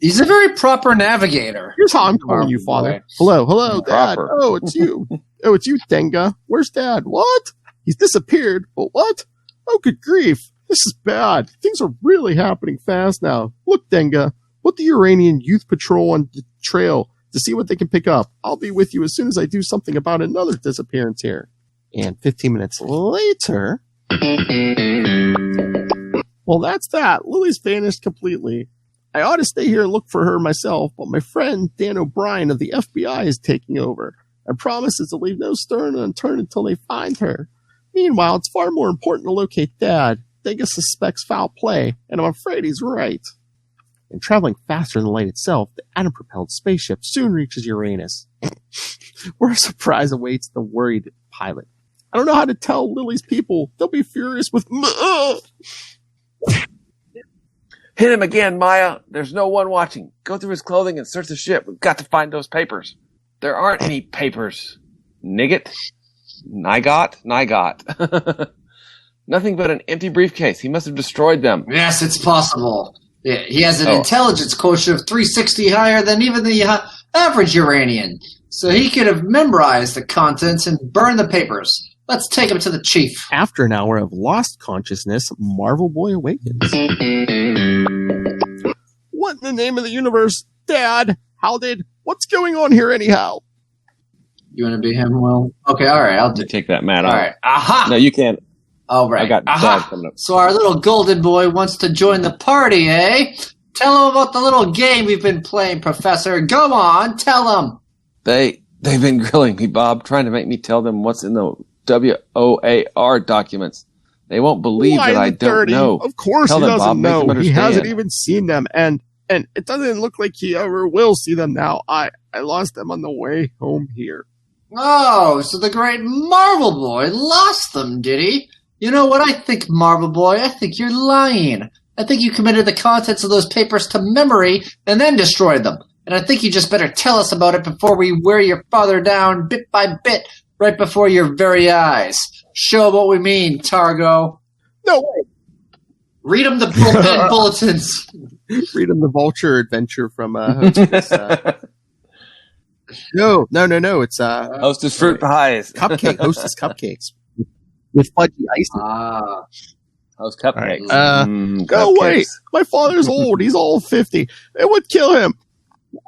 He's a very proper navigator. Here's how I'm calling you, Father. Hello, Dad. Proper. Oh, it's you. It's you, Denga. Where's Dad? What? He's disappeared. But what? Oh, good grief. This is bad. Things are really happening fast now. Look, Denga. Put the Uranian Youth Patrol on the trail to see what they can pick up. I'll be with you as soon as I do something about another disappearance here. And 15 minutes later... Well, that's that. Lily's vanished completely. I ought to stay here and look for her myself, but my friend Dan O'Brien of the FBI is taking over and promises to leave no stone unturned until they find her. Meanwhile, it's far more important to locate Dad. Denga suspects foul play, and I'm afraid he's right. And traveling faster than light itself, the atom-propelled spaceship soon reaches Uranus, where a surprise awaits the worried pilot. I don't know how to tell Lily's people. They'll be furious with Hit him again, Maya. There's no one watching. Go through his clothing and search the ship. We've got to find those papers. There aren't any papers. Nigget? Nigot? Nothing but an empty briefcase. He must have destroyed them. Yes, it's possible. Yeah, he has an intelligence quotient of 360 higher than even the average Uranian. So he could have memorized the contents and burned the papers. Let's take him to the chief. After an hour of lost consciousness, Marvel Boy awakens. What in the name of the universe? Dad, what's going on here anyhow? You want to be him, Will? Okay, all right, I'll do it. Take that mat All off. right. Aha! No, you can't. All right. I got Dad coming up. So our little golden boy wants to join the party, eh? Tell him about the little game we've been playing, Professor. Go on, tell him. They've been grilling me, Bob, trying to make me tell them what's in the WOAR documents. They won't believe that I don't know. Of course Tell he them, doesn't Bob, make them know. He understand. hasn't even seen them, and it doesn't look like he ever will see them now. I lost them on the way home here. Oh, so the great Marvel Boy lost them, did he? You know what I think, Marvel Boy? I think you're lying. I think you committed the contents of those papers to memory and then destroyed them. And I think you just better tell us about it before we wear your father down bit by bit right before your very eyes. Show what we mean, Targo. No way. Read them the bullpen bulletins. Read him the Vulture Adventure from Hostess. No. It's Hostess fruit pies. Hostess cupcakes with fudgy icing. Host cupcakes. Go away. My father's old. He's all 50. It would kill him.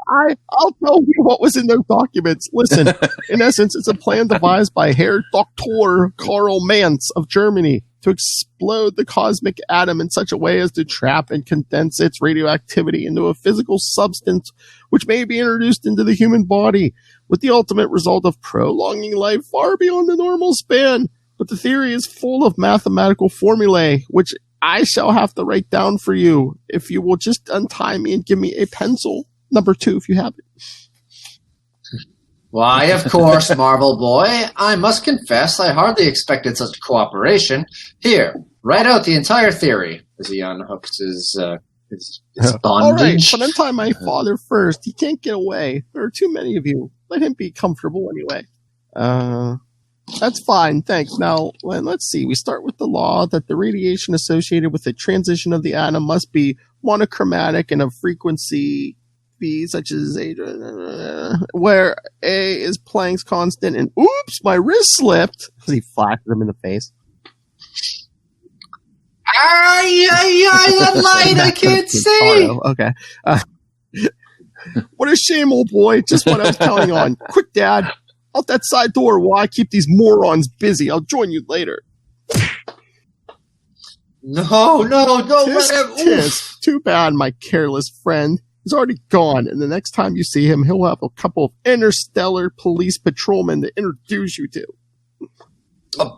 I'll tell you what was in those documents. Listen, in essence, it's a plan devised by Herr Dr. Karl Mantz of Germany to explode the cosmic atom in such a way as to trap and condense its radioactivity into a physical substance which may be introduced into the human body, with the ultimate result of prolonging life far beyond the normal span. But the theory is full of mathematical formulae, which I shall have to write down for you if you will just untie me and give me a pencil. Number 2, if you have it. Why, of course, Marvel Boy. I must confess I hardly expected such cooperation. Here, write out the entire theory as he unhooks his bondage. All right, but untie my father first. He can't get away. There are too many of you. Let him be comfortable anyway. That's fine, thanks. Now, let's see. We start with the law that the radiation associated with the transition of the atom must be monochromatic and of frequency B, such as where A is Planck's constant, and oops, my wrist slipped. He flashed him in the face. That light, I can't see. Okay. What a shame, old boy. Just what I was counting on. Quick, Dad. Out that side door while I keep these morons busy. I'll join you later. No, let him. Tisk. Too bad, my careless friend. He's already gone, and the next time you see him, he'll have a couple of interstellar police patrolmen to introduce you to.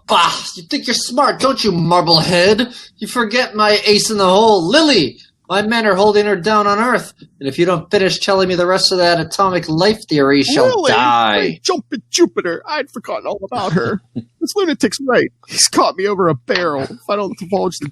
Bah! You think you're smart, don't you, Marblehead? You forget my ace in the hole, Lili! My men are holding her down on Earth, and if you don't finish telling me the rest of that atomic life theory, she'll die. Hey, jumping Jupiter! I'd forgotten all about her. This lunatic's right. He's caught me over a barrel. If I don't divulge the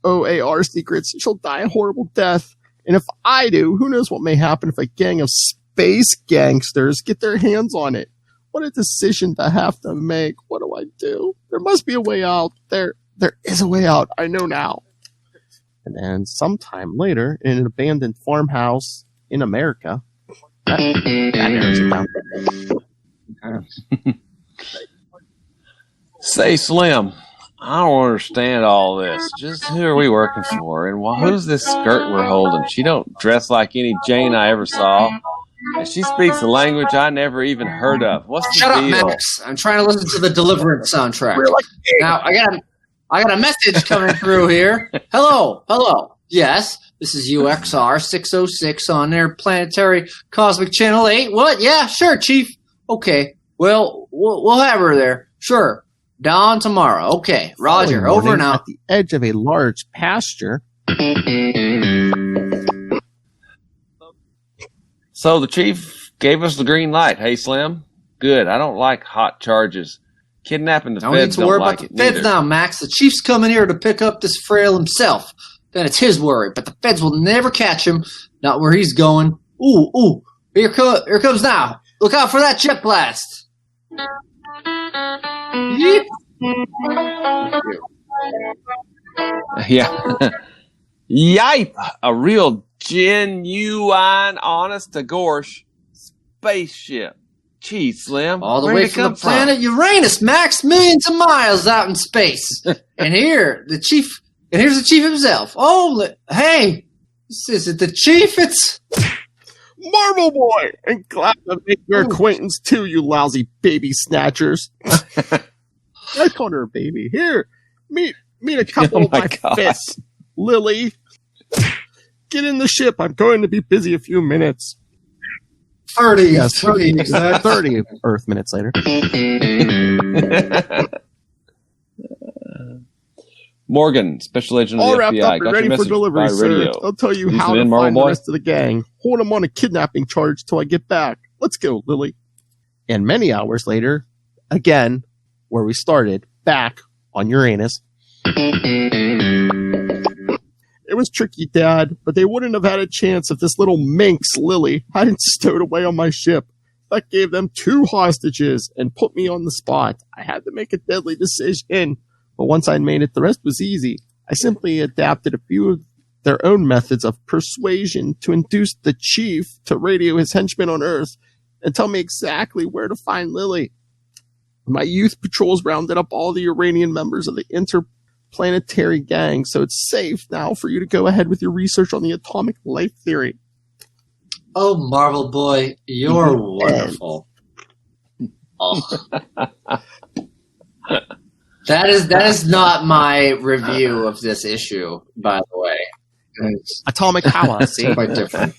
WOAR secrets, she'll die a horrible death. And if I do, who knows what may happen if a gang of space gangsters get their hands on it. What a decision to have to make. What do I do? There must be a way out. There is a way out. I know now. And then sometime later, in an abandoned farmhouse in America, Say, Slim, I don't understand all this. Just who are we working for? And who's this skirt we're holding? She don't dress like any Jane I ever saw. And she speaks a language I never even heard of. What's the Shut deal? up, Max. I'm trying to listen to the Deliverance soundtrack. Now, I got a message coming through here. Hello. Yes, this is UXR 606 on their planetary cosmic channel 8. What? Yeah, sure, Chief. Okay. Well, we'll have her there. Sure. Dawn tomorrow. Okay. Roger. Over and out. At the edge of a large pasture. So the chief gave us the green light. Hey, Slim. Good. I don't like hot charges. Kidnapping the feds don't like it. Don't need to worry about the feds now, Max. The chief's coming here to pick up this frail himself. Then it's his worry, but the feds will never catch him. Not where he's going. Ooh. Here comes now. Look out for that jet blast. Yeep. Yeah. Yipe! A real genuine, honest to gosh spaceship. Gee, Slim. All the way from the planet Uranus, Max, millions of miles out in space. And here's the chief himself. Oh, hey, is it the chief? It's Marvel Boy, and glad to make your acquaintance too, you lousy baby snatchers. I called her a baby. Here, meet a couple of my fists, Lili. Get in the ship. I'm going to be busy a few minutes. 30 Earth minutes later. Morgan, special agent of All the wrapped FBI. up Got and ready your for message delivery, by sir. radio. I'll tell you Listen how to in, Marvel find Boy? the rest of the gang. Hold them on a kidnapping charge till I get back. Let's go, Lili. And many hours later, again, where we started, back on Uranus. It was tricky, Dad, but they wouldn't have had a chance if this little minx, Lili, hadn't stowed away on my ship. That gave them 2 hostages and put me on the spot. I had to make a deadly decision, but once I'd made it, the rest was easy. I simply adapted a few of their own methods of persuasion to induce the chief to radio his henchmen on Earth and tell me exactly where to find Lili. My youth patrols rounded up all the Uranian members of the interplanetary gang, so it's safe now for you to go ahead with your research on the atomic life theory. Oh, Marvel Boy, you're wonderful. Oh. That is not my review of this issue, by the way. It's Atomic power, see? quite different.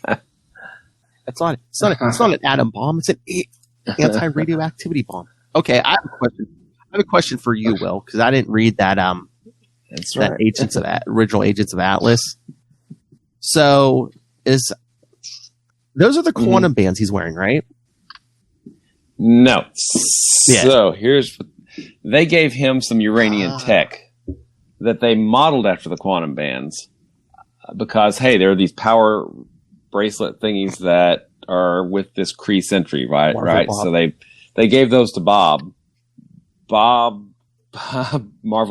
It's not an atom bomb. It's an anti-radioactivity bomb. Okay, I have a question for you, Will, because I didn't read that That's right. that original Agents of Atlas. So those are the quantum bands he's wearing, right? No. Yeah. So they gave him some Uranian tech that they modeled after the quantum bands because, hey, there are these power bracelet thingies that are with this Kree Sentry, right? Marvel Right. Bob. So they gave those to Bob, Marvel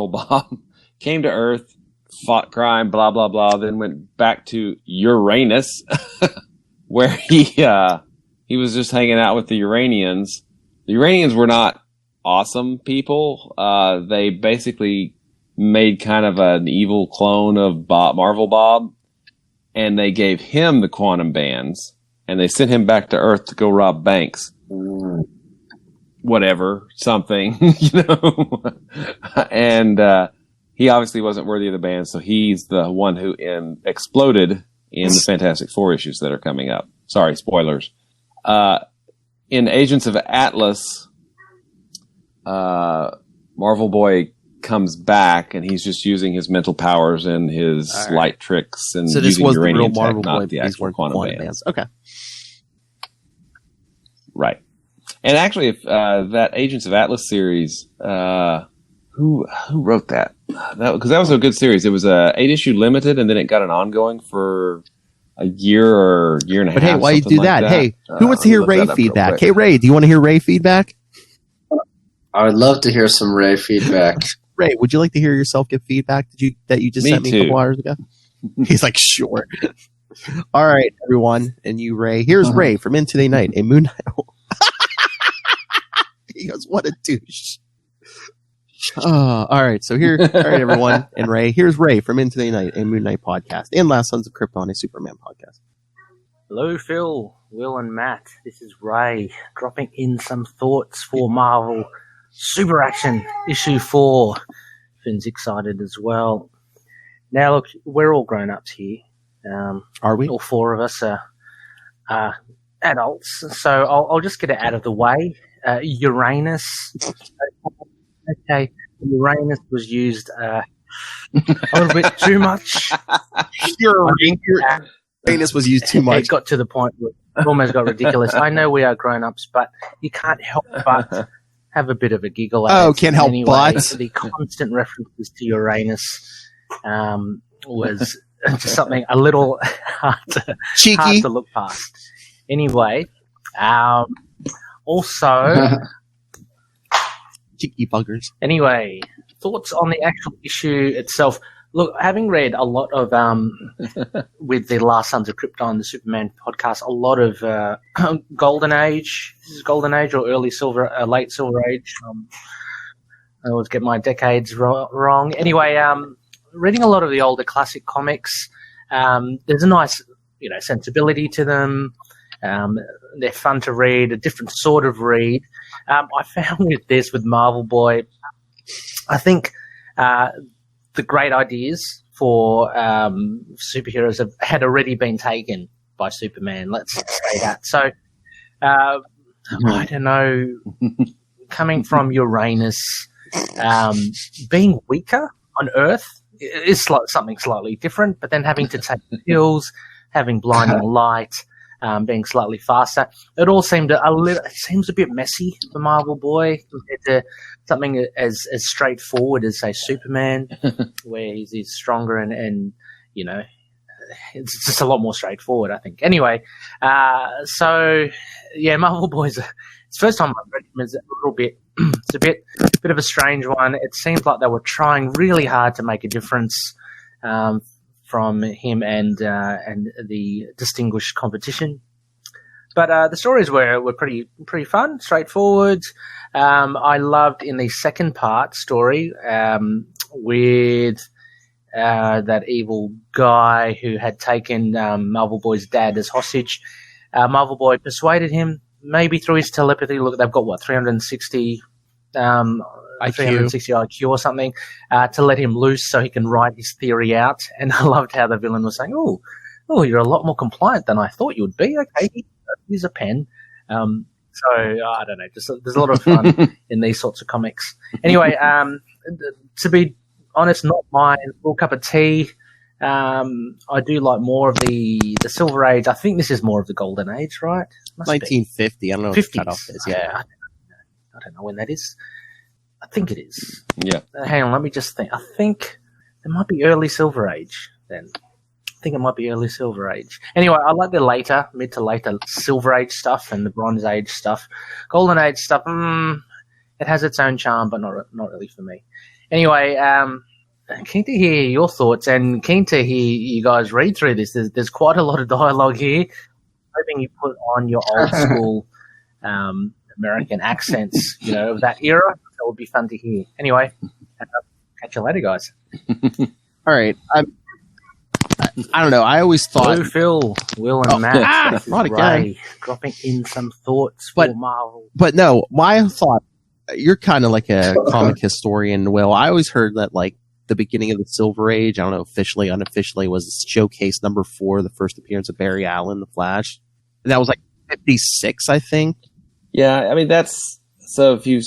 Bob, came to Earth, fought crime, blah, blah, blah, then went back to Uranus, where he was just hanging out with the Uranians. The Uranians were not awesome people. They basically made kind of an evil clone of Marvel Bob, and they gave him the quantum bands, and they sent him back to Earth to go rob banks. Whatever, something, and he obviously wasn't worthy of the band, so he's the one who exploded in the Fantastic Four issues that are coming up. Sorry, spoilers. In Agents of Atlas, Marvel Boy comes back, and he's just using his mental powers and his light tricks, and so this using was the real uranium Marvel tech, Boy, not the these actual weren't quantum quantum bands. bands. Okay. Right. And actually, if that Agents of Atlas series, who wrote that? Because that was a good series. It was a 8-issue limited, and then it got an ongoing for a year or year and a half. But hey, why you do that? Hey, who wants to hear Ray feedback? Hey, Ray, do you want to hear Ray feedback? I would love to hear some Ray feedback. Ray, would you like to hear yourself give feedback that you just sent me a couple hours ago? He's like, sure. All right, everyone, and you, Ray. Here's Ray from Into the Night, a Moon Knight. He goes, what a douche. All right, so all right, everyone, and Ray. Here's Ray from Into the Night, a Moon Knight podcast, and Last Sons of Krypton, a Superman podcast. Hello, Phil, Will, and Matt. This is Ray, dropping in some thoughts for Marvel Super Action Issue 4. Finn's excited as well. Now, look, we're all grown-ups here. Are we? All four of us are adults, so I'll just get it out of the way. Uranus. Okay, Uranus was used a little bit too much. Uranus was used too much. It got to the point where it almost got ridiculous. I know we are grown-ups, but you can't help but have a bit of a giggle at it. Oh, can't help anyway, but. The constant references to Uranus was just something a little hard to look past. Anyway, also... Cheeky buggers. Anyway, thoughts on the actual issue itself. Look, having read a lot of, with the Last Sons of Krypton, the Superman podcast, a lot of Golden Age. This is Golden Age or late Silver Age. I always get my decades wrong. Anyway, reading a lot of the older classic comics, there's a nice, sensibility to them. They're fun to read, a different sort of read. I found with Marvel Boy, I think the great ideas for superheroes had already been taken by Superman. Let's say that. So, I don't know, coming from Uranus, being weaker on Earth is something slightly different, but then having to take pills, having blinding light, being slightly faster. It all seemed it seems a bit messy for Marvel Boy compared to something as straightforward as, say, Superman, where he's stronger and it's just a lot more straightforward, I think. Anyway, so yeah, Marvel Boy's it's the first time I've read him. It's a little bit, it's a bit of a strange one. It seems like they were trying really hard to make a difference from him and the distinguished competition. But the stories were pretty fun, straightforward. I loved in the second part story with that evil guy who had taken Marvel Boy's dad as hostage. Marvel Boy persuaded him, maybe through his telepathy. Look, they've got 360 IQ or something, to let him loose so he can write his theory out. And I loved how the villain was saying, "Oh, you're a lot more compliant than I thought you would be. Okay, here's a pen." So I don't know. There's a lot of fun in these sorts of comics. Anyway, to be honest, not my full cup of tea. I do like more of the Silver Age. I think this is more of the Golden Age, right? 1950. I don't know what the cutoff is. Yeah, I don't know when that is. I think it is. Yeah. Hang on, let me just think. I think it might be early Silver Age then. I think it might be early Silver Age. Anyway, I like the mid to later Silver Age stuff and the Bronze Age stuff. Golden Age stuff, it has its own charm, but not really for me. Anyway, keen to hear your thoughts and keen to hear you guys read through this. There's quite a lot of dialogue here. Hoping you put on your old school American accents, of that era. That would be fun to hear. Anyway, catch you later, guys. All right. I don't know. I always thought Blue Phil, Will, and Matt. not again. Dropping in some thoughts for Marvel. But no, my thought. You're kind of like a comic historian, Will. I always heard that like the beginning of the Silver Age, I don't know, officially, unofficially, was Showcase number 4, the first appearance of Barry Allen, the Flash. And that was like 56, I think. Yeah, I mean that's so. If you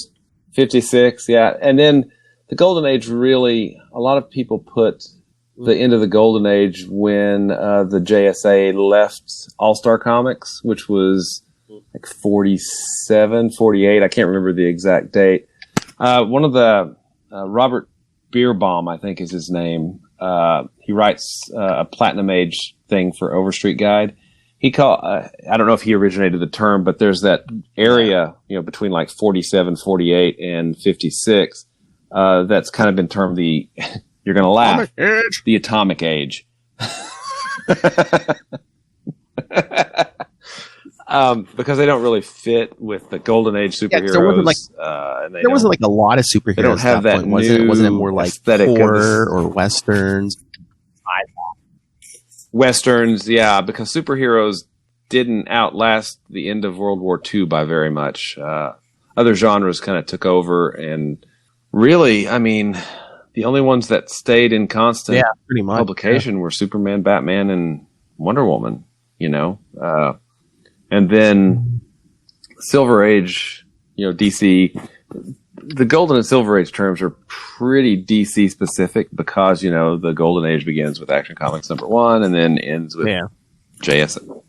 56, yeah, and then the Golden Age. Really, a lot of people put the end of the Golden Age when the JSA left All Star Comics, which was like 47, 48. I can't remember the exact date. One of the Robert Bierbaum, I think is his name. He writes a Platinum Age thing for Overstreet Guide. He I don't know if he originated the term, but there's that area, between like 47, 48, and 56. That's kind of been termed the, you're going to laugh, the Atomic Age. Because they don't really fit with the Golden Age superheroes. There wasn't like a lot of superheroes. They don't have that point, wasn't it more like horror or westerns? Westerns, yeah, because superheroes didn't outlast the end of World War II by very much. Other genres kind of took over, and really, I mean, the only ones that stayed in constant publication were Superman, Batman, and Wonder Woman, and then Silver Age, DC. The Golden and Silver Age terms are pretty DC specific because, the Golden Age begins with Action Comics #1 and then ends with JSA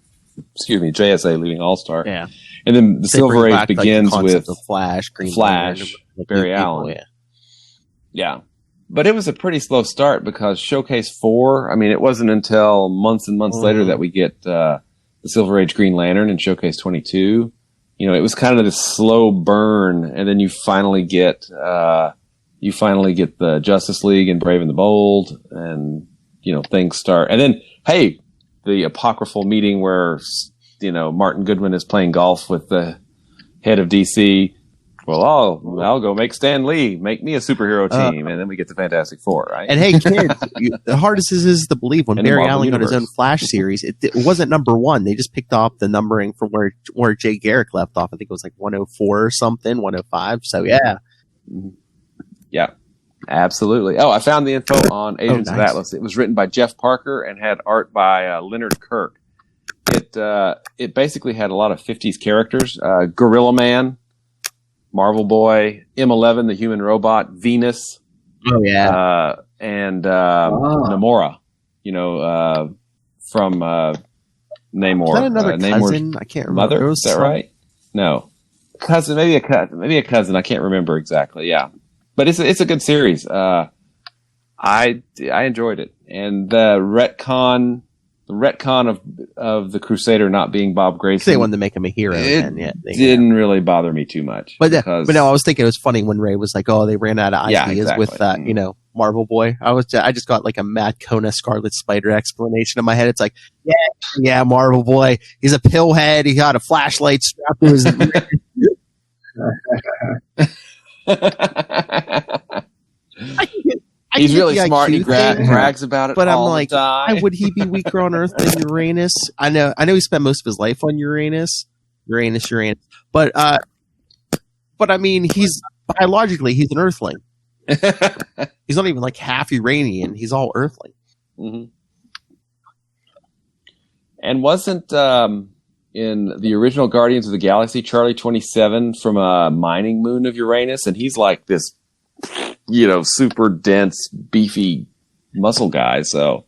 leaving All-Star. Yeah. And then the Silver Age begins with Flash, Barry Allen. Yeah. But it was a pretty slow start because Showcase 4, I mean, it wasn't until months and months later that we get the Silver Age Green Lantern in Showcase 22. It was kind of this slow burn, and then you finally get the Justice League and Brave and the Bold, and things start. And then, hey, the apocryphal meeting where Martin Goodwin is playing golf with the head of DC. Well, I'll go make Stan Lee make me a superhero team, and then we get the Fantastic Four, right? And hey, kids, the hardest is to believe when Barry Allen got his own Flash series, it wasn't #1. They just picked off the numbering from where Jay Garrick left off. I think it was like 104 or something, 105. So yeah, absolutely. Oh, I found the info on Agents of Atlas. It was written by Jeff Parker and had art by Leonard Kirk. It basically had a lot of 50s characters: Gorilla Man, Marvel Boy, M11, the human robot, Venus. Oh, yeah. And Namora, from Namor. Is that another cousin? I can't remember. Mother? Is that right? No. Cousin, maybe a cousin. I can't remember exactly. Yeah. But it's a good series. I enjoyed it. And the retcon of the Crusader not being Bob Grayson. They wanted to make him a hero. Didn't really bother me too much. But no, I was thinking it was funny when Ray was like, "Oh, they ran out of ideas with Marvel Boy." I just got like a Matt Kona Scarlet Spider explanation in my head. It's like, yeah, Marvel Boy. He's a pillhead. He got a flashlight strapped to his. He's really smart. He brags about it, but all I'm like, the time. Why would he be weaker on Earth than Uranus? I know he spent most of his life on Uranus. But I mean, he's biologically he's an Earthling. He's not even like half Uranian. He's all Earthling. Mm-hmm. And wasn't in the original Guardians of the Galaxy Charlie 27 from a mining moon of Uranus, and he's like this, super dense, beefy muscle guy. So,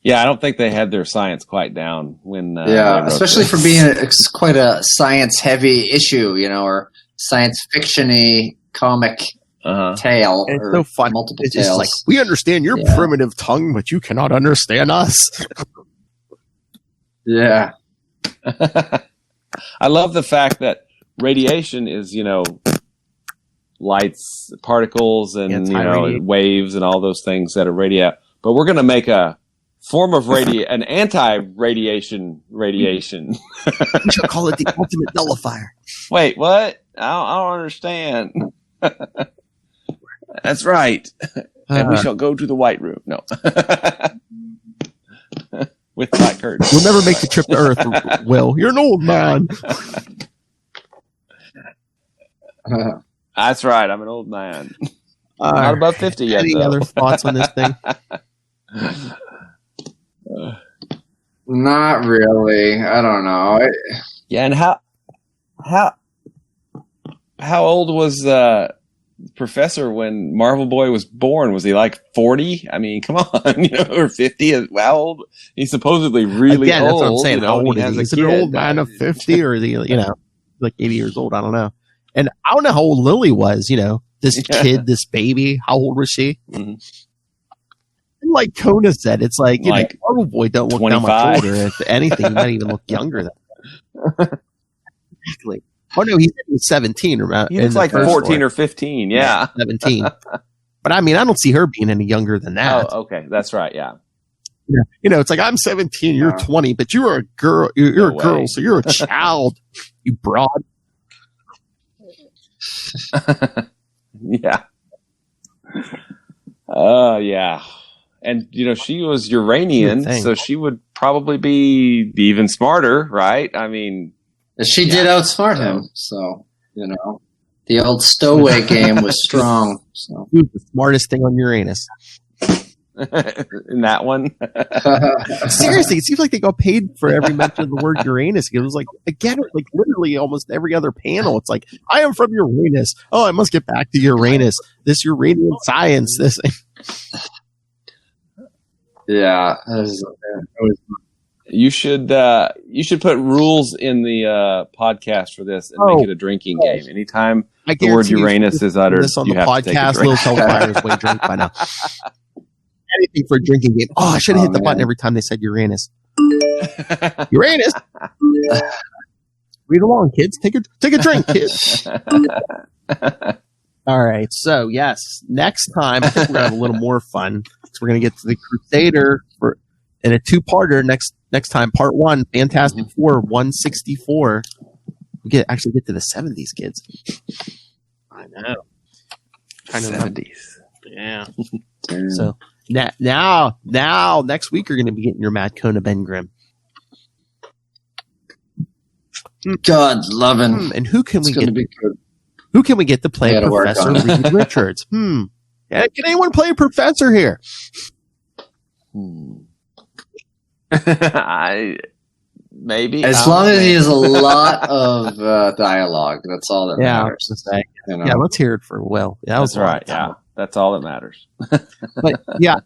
yeah, I don't think they had their science quite down when. Especially for being quite a science-heavy issue, or science fiction-y comic tale. It's so fun. Multiple it's tales. Just like, we understand your primitive tongue, but you cannot understand us. Yeah. I love the fact that radiation is, lights, particles, and Anti-radiation. waves and all those things that are radiate. But we're going to make a form of an anti-radiation radiation. We shall call it the ultimate nullifier. Wait, what? I don't understand. That's right. And we shall go to the White Room. No. With black curtains. You'll never make the trip to Earth, Will. You're an old man. That's right. I'm an old man. Not above 50 yet, Any though. other thoughts on this thing? Not really. I don't know. Yeah, and how old was Professor when Marvel Boy was born? Was he like 40? I mean, come on, or 50? How old? He's supposedly really Again, old. that's what I'm saying. How old he is has he? a Is it an kid. old man of 50 or is he, like 80 years old? I don't know. And I don't know how old Lily was, this kid, this baby. How old was she? Mhm. And like Kona said, it's like, Like Marvel Boy don't look that 25. much older. If anything, he might even look younger than Exactly. Oh, no, he said he was 17. He looks like 14 or 15. Yeah. 17. But I mean, I don't see her being any younger than that. Oh, okay. That's right. Yeah. It's like, I'm 17, you're 20, but you're a girl. You're No a girl, way. so you're a child. You broad. Yeah. Yeah. And, she was You would Uranian, think. so she would probably be even smarter, right? I mean, She did outsmart him, so the old stowaway game was strong. So He was the smartest thing on Uranus. in that one. Seriously, it seems like they got paid for every mention of the word Uranus. It was like, again, like literally almost every other panel. It's like, I am from Uranus. Oh, I must get back to Uranus. This Uranian science. This. yeah, You should put rules in the podcast for this and make it a drinking game. Anytime I the word guarantee you, Uranus is uttered, this on you the have to take a podcast. drink. Little Hellfire's way drunk by now. Anything for a drinking game. Oh, I should have hit the man. button every time they said Uranus. Uranus. Read along, kids. Take a drink, kids. All right. So yes, next time I think we're gonna have a little more fun. So we're gonna get to the Crusader in a two-parter next time. Part 1, Fantastic Four 164. We actually get to the 70s, kids. I know. Kind of 70s. Yeah. So now next week you're going to be getting your Matt Kona Ben Grimm. God loving. And who can It's we going to get? be good. Who can we get to play I gotta work Professor on it. Reed Richards? Yeah, can anyone play a professor here? Maybe. As long as he has a lot of dialogue, that's all that Yeah, I was matters. gonna say. You know? Yeah, let's hear it for Will. Yeah, that was That's right. Yeah. That's all that matters. But yeah.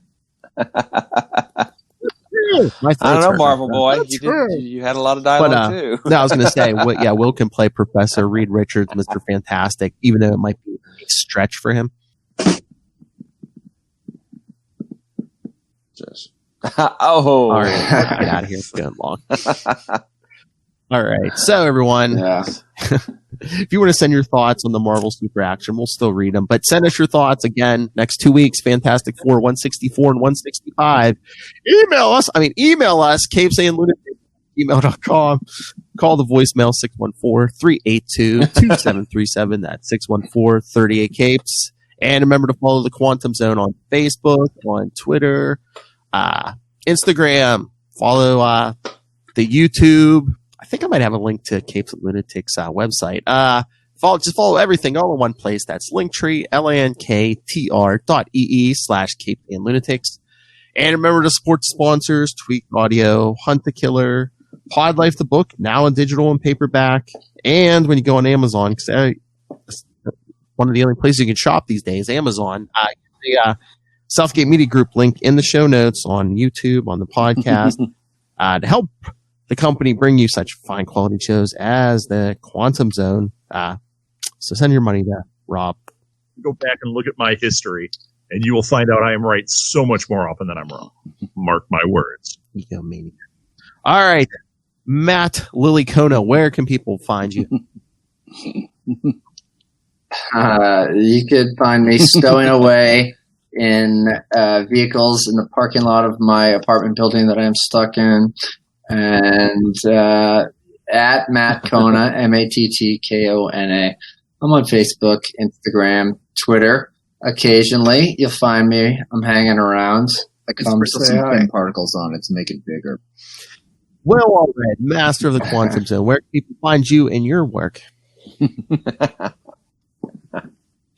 My I throat's don't know, hurting. Marvel Boy. That's You, true. you had a lot of dialogue, too. No, I was going to say, Will can play Professor Reed Richards, Mr. Fantastic, even though it might be a stretch for him. Oh. All right, let's get out of here. It's going long. All right, so everyone, Yeah. if you want to send your thoughts on the Marvel Super Action, we'll still read them. But send us your thoughts again next 2 weeks. Fantastic Four 164 and 165. Email us, cavesandlunatic@gmail.com. Call the voicemail 614-382-2737. That's 614-38-CAPES. And remember to follow the Quantum Zone on Facebook, on Twitter, Instagram. Follow the YouTube. I think I might have a link to Capes and Lunatics website. Follow everything all in one place. That's Linktree, linktr.ee/Capes and Lunatics. And remember to support the sponsors, Tweak Audio, Hunt the Killer, Pod Life the book, now in digital and paperback. And when you go on Amazon, because one of the only places you can shop these days, Amazon, the Southgate Media Group link in the show notes on YouTube, on the podcast, to help the company bring you such fine quality shows as the Quantum Zone. So send your money to Rob. Go back and look at my history, and you will find out I am right so much more often than I'm wrong. Mark my words. Egomaniac. All right. Matt, Lily Kona, where can people find you? You could find me stowing away in vehicles in the parking lot of my apartment building that I'm stuck in, and at Matt Kona, MatTKona. I'm on Facebook, Instagram, Twitter. Occasionally, you'll find me. I'm hanging around. I can sprinkle some pin particles on it to make it bigger. Well, all right, master of the quantum zone. Where can people find you and your work?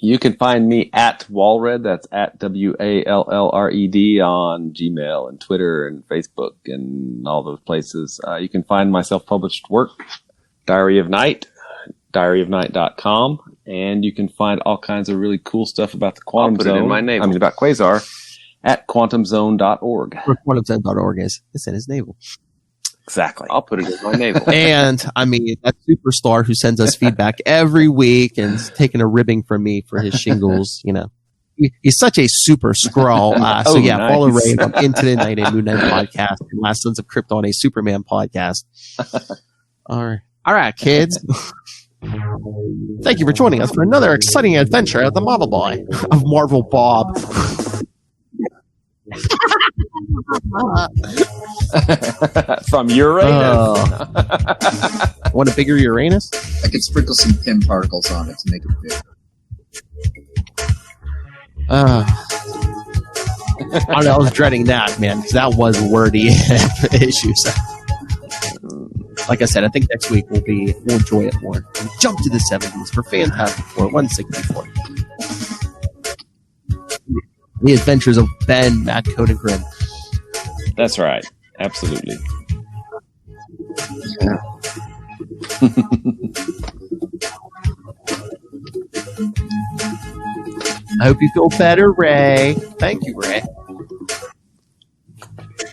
You can find me at Walred. That's at WALLRED on Gmail and Twitter and Facebook and all those places. You can find my self-published work, Diary of Night, diaryofnight.com, and you can find all kinds of really cool stuff about the quantum zone. It in my navel. I mean, about Quasar at quantumzone.org. Quantumzone.org is in his navel. Exactly. I'll put it in my navel. And, I mean, that superstar who sends us feedback every week and is taking a ribbing from me for his shingles, you know. He's such a super scroll. Nice. Follow Ray on Into the Night, a Moon Knight podcast, and Last Sons of Krypton, a Superman podcast. All right, kids. Thank you for joining us for another exciting adventure of the Marvel Boy, of Marvel Bob. From Uranus. Want a bigger Uranus? I could sprinkle some pin particles on it to make it bigger. I was dreading that, man, because that was wordy issues. Like I said, I think next week we'll enjoy it more. We'll jump to the 70s for Fantastic Four 164. The Adventures of Ben, Matt Codegrim. That's right. Absolutely. Yeah. I hope you feel better, Ray. Thank you, Ray.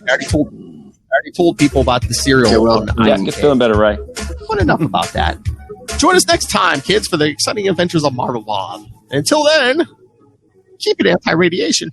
I already told people about the cereal. Yeah, get feeling better, Ray. But enough about that. Join us next time, kids, for the exciting adventures of Marvel Bob. Until then, keep it anti-radiation.